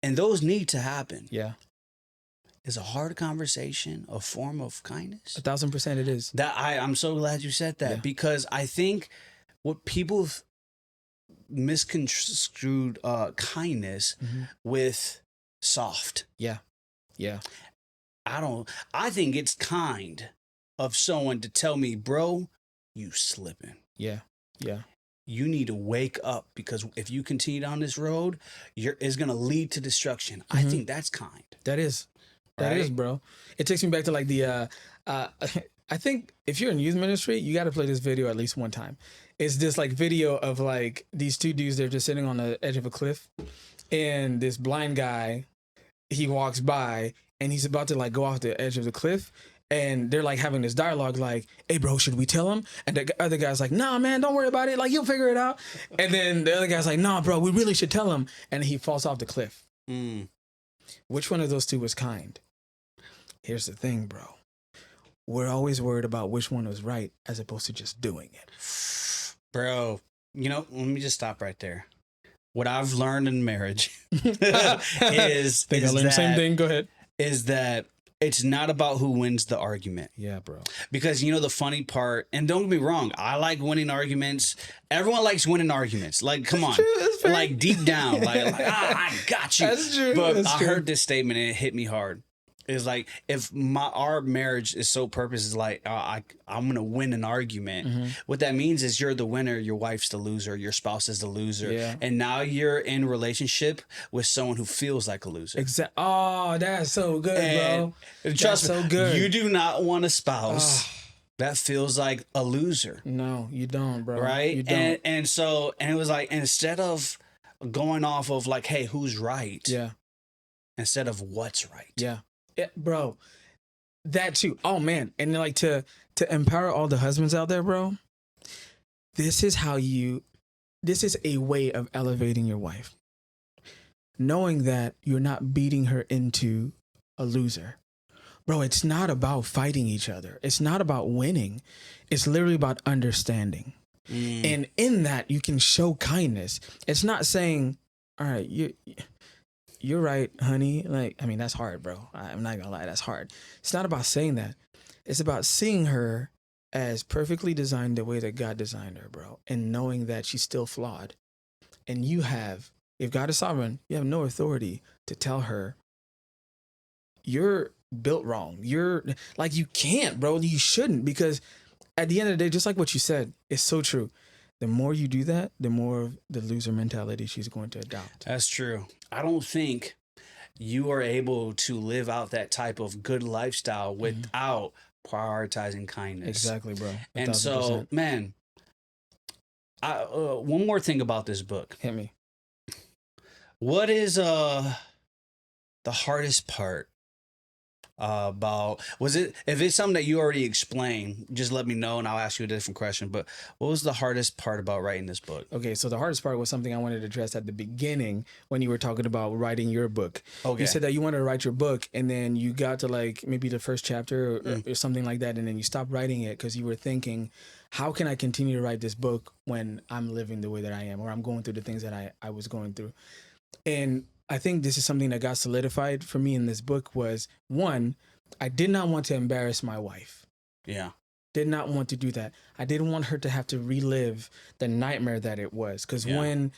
And those need to happen. Yeah. Is a hard conversation a form of kindness? 1,000% it is. I'm so glad you said that, because I think what people misconstrued kindness with soft. Yeah. Yeah. I think it's kind of someone to tell me, bro, you slipping. Yeah. Yeah. You need to wake up, because if you continue down this road, it's going to lead to destruction. I think that's kind. That is. That is, bro. It takes me back to like the, I think if you're in youth ministry, you got to play this video at least one time. It's this like video of like these two dudes, they're just sitting on the edge of a cliff, and this blind guy, he walks by and he's about to like go off the edge of the cliff, and they're like having this dialogue like, hey bro, should we tell him? And the other guy's like, nah man, don't worry about it, like you'll figure it out. And then the other guy's like, nah bro, we really should tell him. And he falls off the cliff. Which one of those two was kind? Here's the thing, bro. We're always worried about which one was right as opposed to just doing it. Bro, let me just stop right there. What I've learned in marriage is think I learned the same thing. Go ahead. Is that it's not about who wins the argument. Yeah, bro. Because the funny part, and don't get me wrong, I like winning arguments. Everyone likes winning arguments. Like, come on. Like deep down, like I got you. That's true. But I heard this statement and it hit me hard. It's like, if our marriage is so purpose is like, I'm gonna win an argument. What that means is you're the winner, your wife's the loser, your spouse is the loser, and now you're in a relationship with someone who feels like a loser. Exactly. Oh, that's so good, bro. Trust me, so good. You do not want a spouse that feels like a loser. No, you don't, bro. Right? You don't. And it was like, instead of going off of like, hey, who's right? Yeah. Instead of what's right. Yeah. Yeah, bro, that too. Oh man, and like to empower all the husbands out there, bro. This is a way of elevating your wife, knowing that you're not beating her into a loser, bro. It's not about fighting each other. It's not about winning. It's literally about understanding, and in that you can show kindness. It's not saying, all right, you're right, honey. Like, I mean, that's hard, bro. I'm not gonna lie, that's hard. It's not about saying that. It's about seeing her as perfectly designed the way that God designed her, bro, and knowing that she's still flawed. And if God is sovereign, you have no authority to tell her you're built wrong. You're like, you can't, bro. You shouldn't, because at the end of the day, just like what you said, it's so true. The more you do that, the more of the loser mentality she's going to adopt. That's true. I don't think you are able to live out that type of good lifestyle without prioritizing kindness. Exactly, bro. 1,000%. And so, man, one more thing about this book. Hit me. What is the hardest part about, if it's something that you already explained, just let me know and I'll ask you a different question. But what was the hardest part about writing this book? Okay, so the hardest part was something I wanted to address at the beginning when you were talking about writing your book. Okay. You said that you wanted to write your book and then you got to like maybe the first chapter or something like that, and then you stopped writing it because you were thinking, how can I continue to write this book when I'm living the way that I am, or I'm going through the things that I was going through? And I think this is something that got solidified for me in this book was, one, I did not want to embarrass my wife. Yeah. Did not want to do that. I didn't want her to have to relive the nightmare that it was. Because when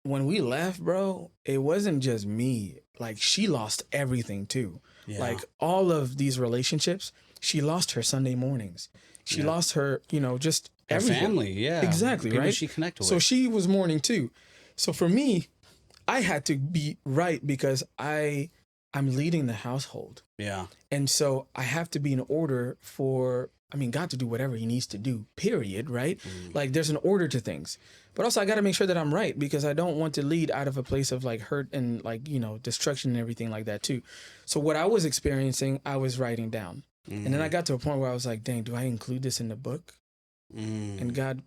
we left, bro, it wasn't just me. Like, she lost everything too. Yeah. Like, all of these relationships, she lost her Sunday mornings. She lost her, just Her everything. family, yeah. Exactly, People right? she connected with. So she was mourning too. So for me, I had to be right because I'm leading the household. Yeah. And so I have to be in order for, God to do whatever he needs to do, period, right? Like there's an order to things. But also I got to make sure that I'm right because I don't want to lead out of a place of like hurt and like, destruction and everything like that too. So what I was experiencing, I was writing down. And then I got to a point where I was like, dang, do I include this in the book? And God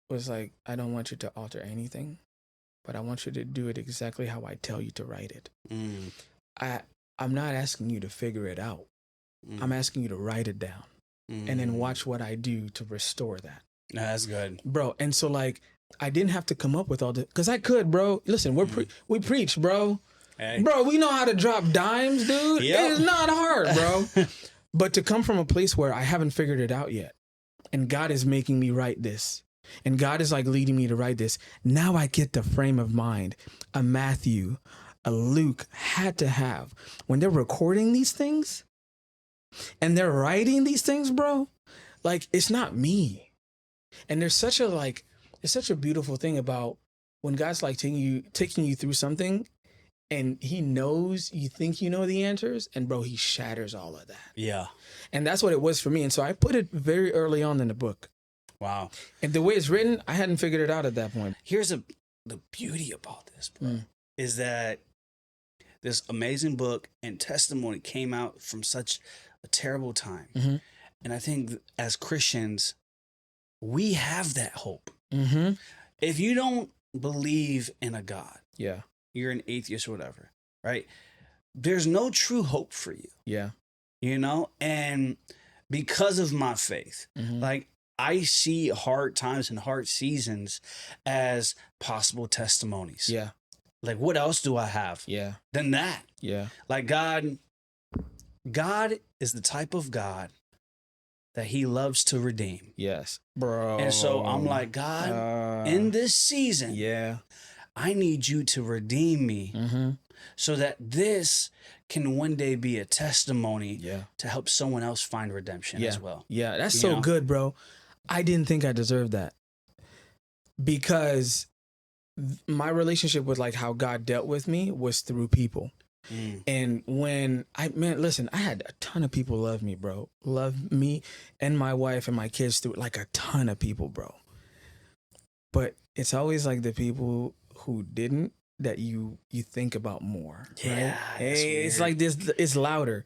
was like, I don't want you to alter anything, but I want you to do it exactly how I tell you to write it. I'm not asking you to figure it out. I'm asking you to write it down and then watch what I do to restore that. No, that's good. Bro, and so like, I didn't have to come up with all this, because I could, bro. Listen, we preach, bro. Hey. Bro, we know how to drop dimes, dude. Yep. It's not hard, bro. But to come from a place where I haven't figured it out yet, and God is making me write this, and God is like leading me to write this, now I get the frame of mind a Matthew, a Luke had to have. When they're recording these things, and they're writing these things, bro, like, it's not me. And there's such a beautiful thing about when God's like taking you through something and he knows you think you know the answers, and bro, he shatters all of that. Yeah. And that's what it was for me. And so I put it very early on in the book. Wow. And the way it's written, I hadn't figured it out at that point. Here's the beauty about this, bro, is that this amazing book and testimony came out from such a terrible time. And I think as Christians, we have that hope. If you don't believe in a God, you're an atheist or whatever, right? There's no true hope for you. Yeah. And because of my faith, like, I see hard times and hard seasons as possible testimonies. Yeah. Like, what else do I have than that? Yeah. Like, God is the type of God that he loves to redeem. Yes. Bro. And so I'm like, God, in this season, I need you to redeem me so that this can one day be a testimony to help someone else find redemption as well. Yeah, that's so good, bro. I didn't think I deserved that because my relationship with like how God dealt with me was through people. And when listen, I had a ton of people love me, bro. Love me and my wife and my kids through like a ton of people, bro. But it's always like the people who didn't that you think about more. Yeah. Right? Hey, it's like this, it's louder.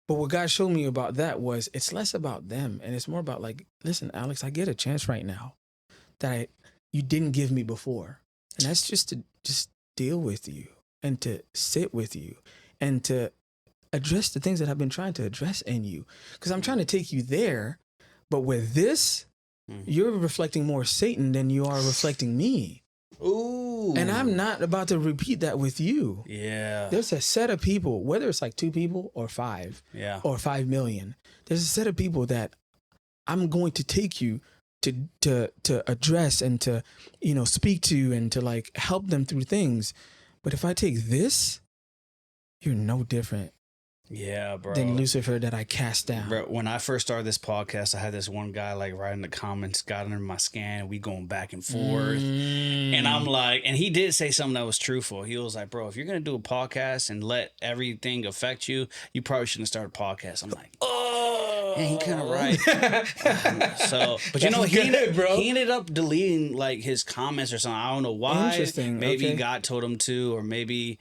But what God showed me about that was it's less about them and it's more about like, listen, Alex, I get a chance right now that you didn't give me before. And that's just to just deal with you and to sit with you and to address the things that I've been trying to address in you. Because I'm trying to take you there, but with this, you're reflecting more Satan than you are reflecting me. Ooh. And I'm not about to repeat that with you. Yeah. There's a set of people, whether it's like 2 people or 5 or 5 million, there's a set of people that I'm going to take you to address and to, speak to and to like help them through things. But if I take this, you're no different. Yeah, bro. Than Lucifer that I cast down. Bro, when I first started this podcast, I had this one guy like writing the comments, got under my skin, we going back and forth. And I'm like, and he did say something that was truthful. He was like, bro, if you're going to do a podcast and let everything affect you, you probably shouldn't start a podcast. I'm like, and he kind of right. But he ended up deleting like his comments or something. I don't know why. Interesting. Maybe God told him to, or maybe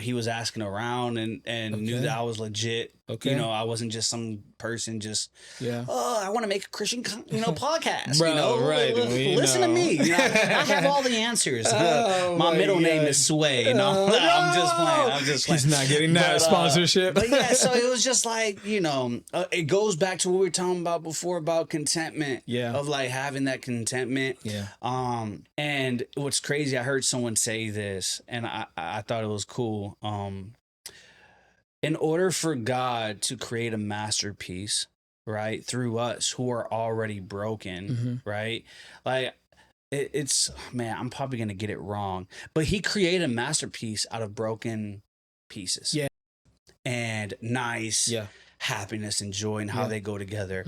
he was asking around and knew that I was legit. Okay. I wasn't just some person just, I want to make a Christian, podcast. Bro, right. Listen to me. I have all the answers. My middle name is Sway. I'm just playing. He's not getting that sponsorship. But yeah, so it was just like, it goes back to what we were talking about before about contentment. Yeah. Of like having that contentment. Yeah. And what's crazy, I heard someone say this and I thought it was cool. In order for God to create a masterpiece, right, through us who are already broken, right? Like, it's, man, I'm probably going to get it wrong, but he created a masterpiece out of broken pieces. Yeah. And nice happiness and joy and how they go together.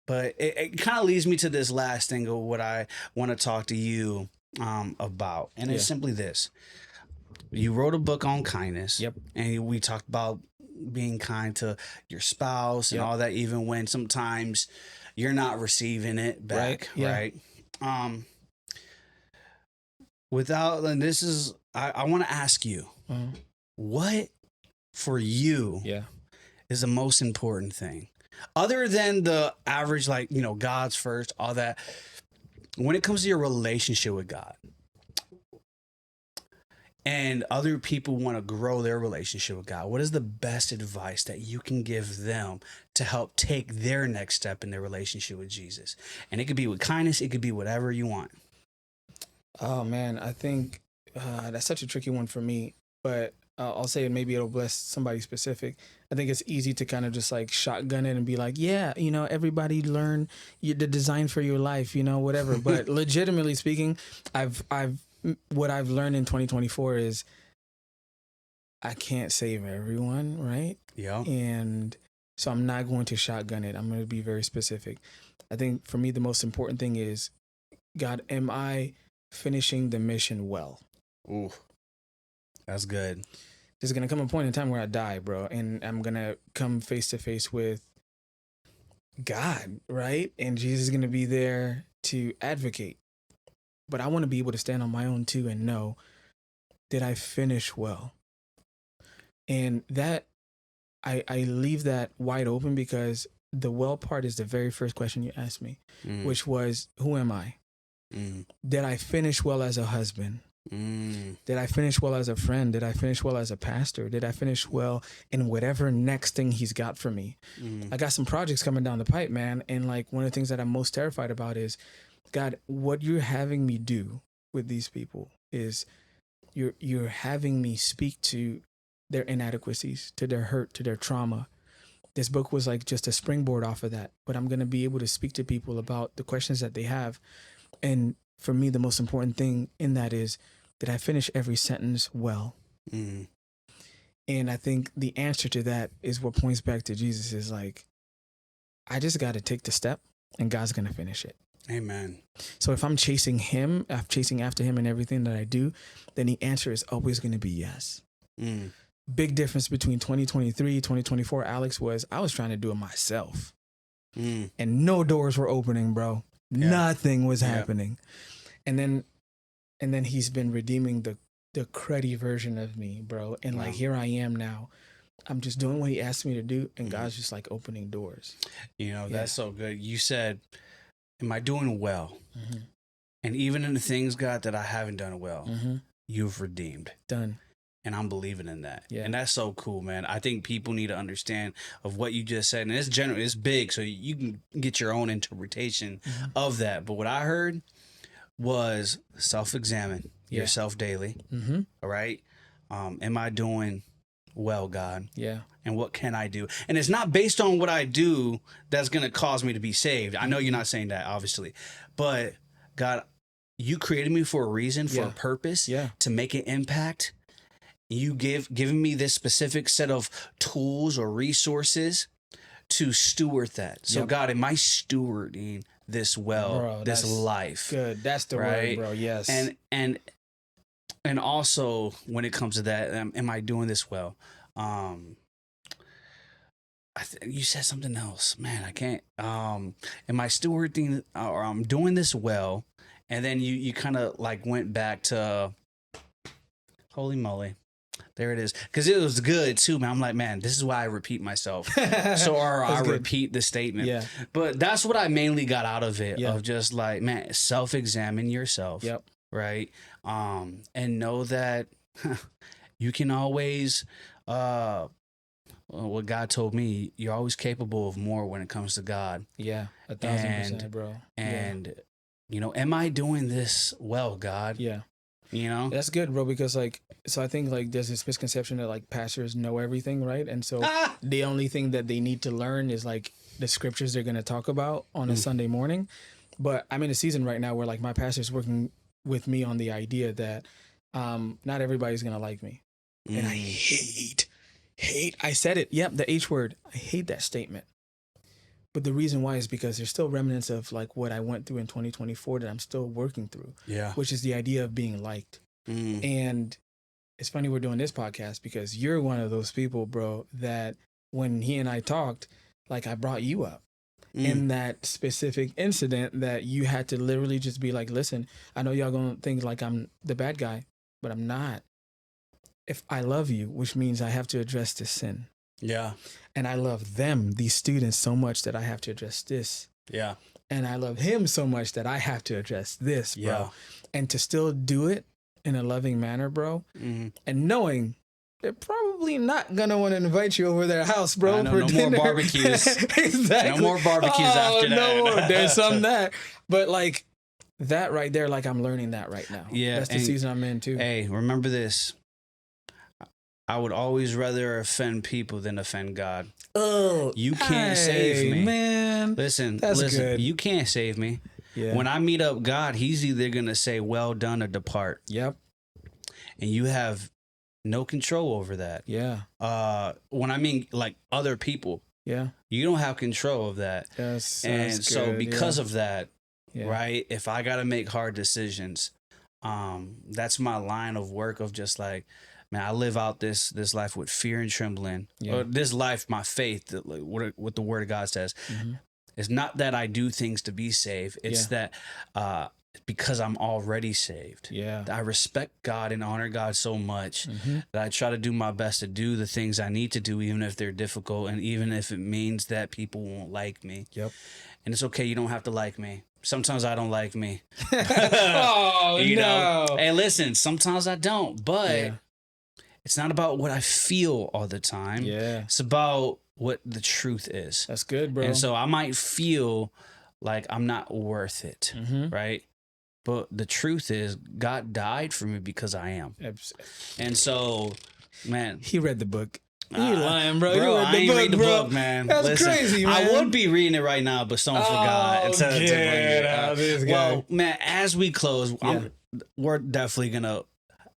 But it kind of leads me to this last thing of what I want to talk to you about. And it's simply this. You wrote a book on kindness. Yep. And we talked about being kind to your spouse and all that, even when sometimes you're not receiving it back. Right. And this is, I want to ask you, what for you is the most important thing? Other than the average, like, God's first, all that, when it comes to your relationship with God and other people want to grow their relationship with God, what is the best advice that you can give them to help take their next step in their relationship with Jesus? And it could be with kindness. It could be whatever you want. Oh, man, I think that's such a tricky one for me, but I'll say maybe it'll bless somebody specific. I think it's easy to kind of just like shotgun it and be like, yeah, everybody learn the design for your life, whatever. But legitimately speaking, what I've learned in 2024 is I can't save everyone, right? Yeah. And so I'm not going to shotgun it. I'm going to be very specific. I think for me, the most important thing is, God, am I finishing the mission well? Ooh, that's good. There's going to come a point in time where I die, bro, and I'm going to come face to face with God, right? And Jesus is going to be there to advocate. But I want to be able to stand on my own too and know, did I finish well? And that, I leave that wide open because the well part is the very first question you asked me, which was, who am I? Did I finish well as a husband? Did I finish well as a friend? Did I finish well as a pastor? Did I finish well in whatever next thing he's got for me? I got some projects coming down the pipe, man. And like one of the things that I'm most terrified about is, God, what you're having me do with these people is you're having me speak to their inadequacies, to their hurt, to their trauma. This book was like just a springboard off of that, but I'm going to be able to speak to people about the questions that they have. And for me, the most important thing in that is, did I finish every sentence well? And I think the answer to that is what points back to Jesus is like, I just got to take the step and God's going to finish it. Amen. So if I'm chasing him, I'm chasing after him in everything that I do, then the answer is always going to be yes. Big difference between 2023, 2024, Alex, was I was trying to do it myself. And no doors were opening, bro. Yeah. Nothing was happening. And then he's been redeeming the cruddy version of me, bro. And like, here I am now. I'm just doing what he asked me to do. And God's just like opening doors. That's so good. You said, am I doing well? And even in the things, God, that I haven't done well, you've redeemed. Done. And I'm believing in that. Yeah. And that's so cool, man. I think people need to understand of what you just said. And it's general, it's big, so you can get your own interpretation of that. But what I heard was self-examine yourself daily. All right. Am I doing well, God? Yeah. And what can I do? And it's not based on what I do that's going to cause me to be saved. I know you're not saying that, obviously. But God, you created me for a reason, for a purpose, to make an impact. You given me this specific set of tools or resources to steward that. So God, am I stewarding this well, bro, this life? Good. That's the word, bro. Yes. And also when it comes to that, am I doing this well? You said something else, man. I can't. Am I stewarding or I'm doing this well? And then you kind of like went back to, holy moly. There it is. Because it was good too, man. I'm like, man, this is why I repeat myself. I repeat the statement. Yeah. But that's what I mainly got out of it, of just like, man, self-examine yourself. Yep. Right. And know that you can always, what God told me, you're always capable of more when it comes to God. Yeah. 1,000%, bro. And, am I doing this well, God? Yeah. That's good, bro, because so I think like there's this misconception that like pastors know everything, right? And so the only thing that they need to learn is like the scriptures they're going to talk about on a Sunday morning. But I'm in a season right now where like my pastor's working with me on the idea that not everybody's going to like me. And I hate, I said it. Yep, the H word. I hate that statement. But the reason why is because there's still remnants of like what I went through in 2024 that I'm still working through. Yeah. Which is the idea of being liked. And it's funny we're doing this podcast because you're one of those people, bro, that when he and I talked, like I brought you up in that specific incident that you had to literally just be like, listen, I know y'all gonna think like I'm the bad guy, but I'm not. If I love you, which means I have to address this sin. Yeah. And I love them, these students, so much that I have to address this. Yeah. And I love him so much that I have to address this, bro. Yeah. And to still do it in a loving manner, bro. And knowing they're probably not going to want to invite you over their house, bro. No more barbecues. Exactly. No more barbecues after that. No more. There's some that. But like that right there, like I'm learning that right now. Yeah. That's the season I'm in too. Hey, remember this. I would always rather offend people than offend God. Oh, you can't save me, man. Listen, good. You can't save me. Yeah. When I meet up God, he's either going to say, well done or depart. Yep. And you have no control over that. Yeah. When I mean like other people, yeah, you don't have control of that. Yes. And That's so good. because of that, Yeah. right, if I got to make hard decisions, that's my line of work of just like, man, I live out this life with fear and trembling. Yeah. Or this life, my faith, what the Word of God says. It's not that I do things to be saved. It's that because I'm already saved. Yeah. I respect God and honor God so much that I try to do my best to do the things I need to do, even if they're difficult and even if it means that people won't like me. Yep. And it's okay. You don't have to like me. Sometimes I don't like me. Oh, you no. know? Hey, listen, sometimes I don't, but it's not about what I feel all the time. Yeah. It's about what the truth is. That's good, bro. And so I might feel like I'm not worth it, right? But the truth is God died for me because I am. And so, man. He read the book. You lying, bro. Bro, I ain't read the book, man. That's crazy, man. I would be reading it right now, but someone forgot. Well, man, as we close, we're definitely going to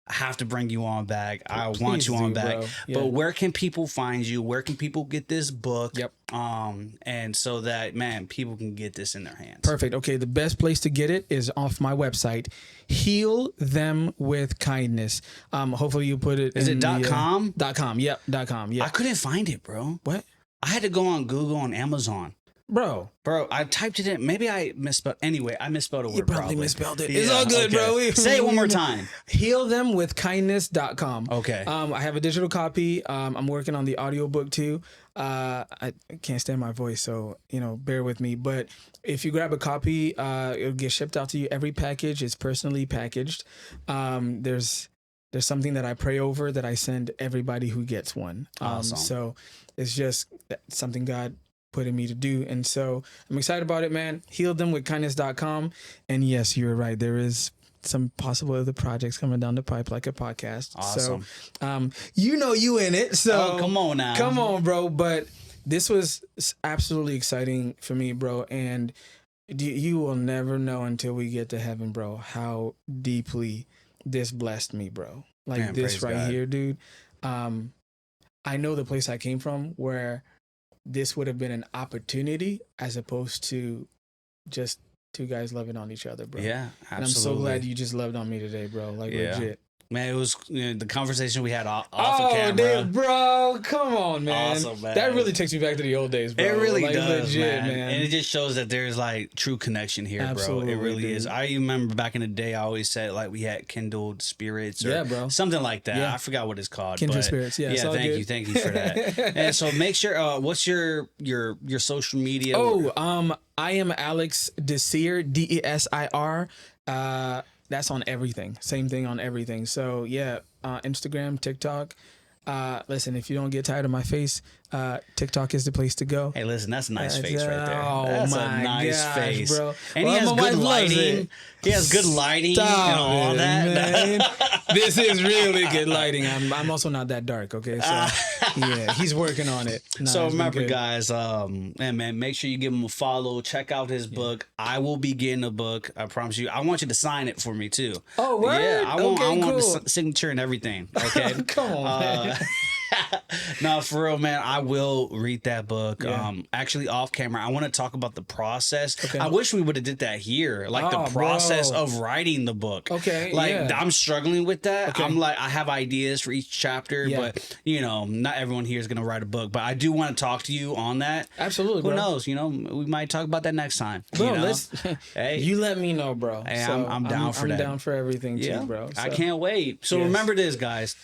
have to bring you on back. I want you on back. But where can people find you? Where can people get this book? Yep. And so that, man, people can get this in their hands. Perfect. Okay, the best place to get it is off my website, Heal Them With Kindness. Hopefully you put it Is in it .com? .com. Yep, .com. Yeah. I couldn't find it, bro. What? I had to go on Google and Amazon. Bro, I typed it in. Maybe I misspelled. Anyway, I misspelled a word. You probably misspelled it. Yeah, it's all good, bro. Say it one more time. HealThemWithKindness.com. Okay. I have a digital copy. I'm working on the audiobook too. I can't stand my voice, so bear with me. But if you grab a copy, it'll get shipped out to you. Every package is personally packaged. There's something that I pray over that I send everybody who gets one. Awesome. So it's just something God put in me to do, and so I'm excited about it, man. HealThemWithKindness.com. And yes, you're right, there is some possible other projects coming down the pipe, like a podcast. Awesome. So you in it, so come on now, come on, bro. But this was absolutely exciting for me, bro, and you will never know until we get to heaven, bro, how deeply this blessed me, bro. Like, man, this right God. Here, dude. I know the place I came from where this would have been an opportunity as opposed to just two guys loving on each other, bro. Yeah, absolutely. And I'm so glad you just loved on me today, bro. Like, legit. Man, it was the conversation we had off of camera. Dude, bro, come on, man. Awesome, man. That really takes me back to the old days, bro. It really does, legit, man. And it just shows that there's like true connection here, absolutely, bro. It really dude. is. I remember back in the day, I always said like we had kindled spirits, or bro, something like that. Yeah. I forgot what it's called. Kindred spirits. Yeah. Thank you for that. And so make sure. What's your social media? I am Alex Desir, Desir. That's on everything. Same thing on everything. So yeah, Instagram, TikTok. Listen, if you don't get tired of my face, TikTok is the place to go. Hey, listen, that's a nice face right there. Oh, that's my a nice gosh, face, bro. And he has good lighting. He has good lighting and all that. Man. This is really good lighting. I'm also not that dark. Okay, so yeah, he's working on it. So remember, guys, man, make sure you give him a follow. Check out his book. I will be getting a book. I promise you. I want you to sign it for me too. Oh, word? Yeah, I want the signature and everything. Okay, come on, man. No, for real, man. I will read that book. Yeah. Actually, off camera, I want to talk about the process. Okay. I wish we would have did that here, like the process of writing the book. Okay, like yeah. I'm struggling with that. Okay. I'm like, I have ideas for each chapter, but not everyone here is gonna write a book. But I do want to talk to you on that. Absolutely, Who bro. knows? We might talk about that next time. Bro, Hey, you let me know, bro. Hey, So I'm down for that. I'm down for everything too, bro. I So. can't wait. So Yes. remember this, guys,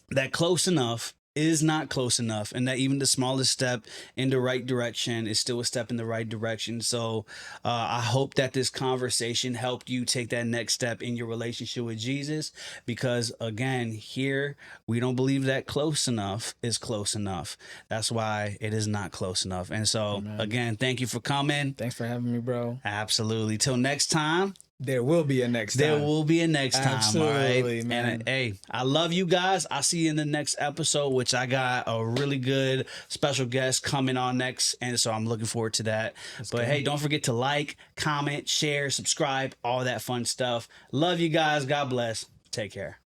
that close enough is not close enough, and that even the smallest step in the right direction is still a step in the right direction. So I hope that this conversation helped you take that next step in your relationship with Jesus, because again, here we don't believe that close enough is close enough. That's why it is not close enough. And so again, thank you for coming. Thanks for having me, bro. Absolutely. Till next time. There will be a next time. There will be a next time. Absolutely, all right? man. And hey, I love you guys. I'll see you in the next episode, which I got a really good special guest coming on next. And so I'm looking forward to that. But hey, don't forget to like, comment, share, subscribe, all that fun stuff. Love you guys. God bless. Take care.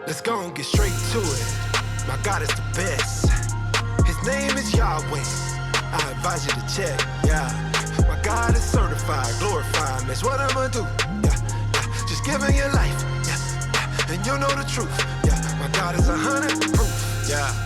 Let's go and get straight to it. My God is the best. His name is Yahweh. I advise you to check, yeah. My God is certified, glorified. That's what I'm gonna do, yeah. Just give him your life, yeah. And you know the truth, yeah. My God is 100 proof, yeah.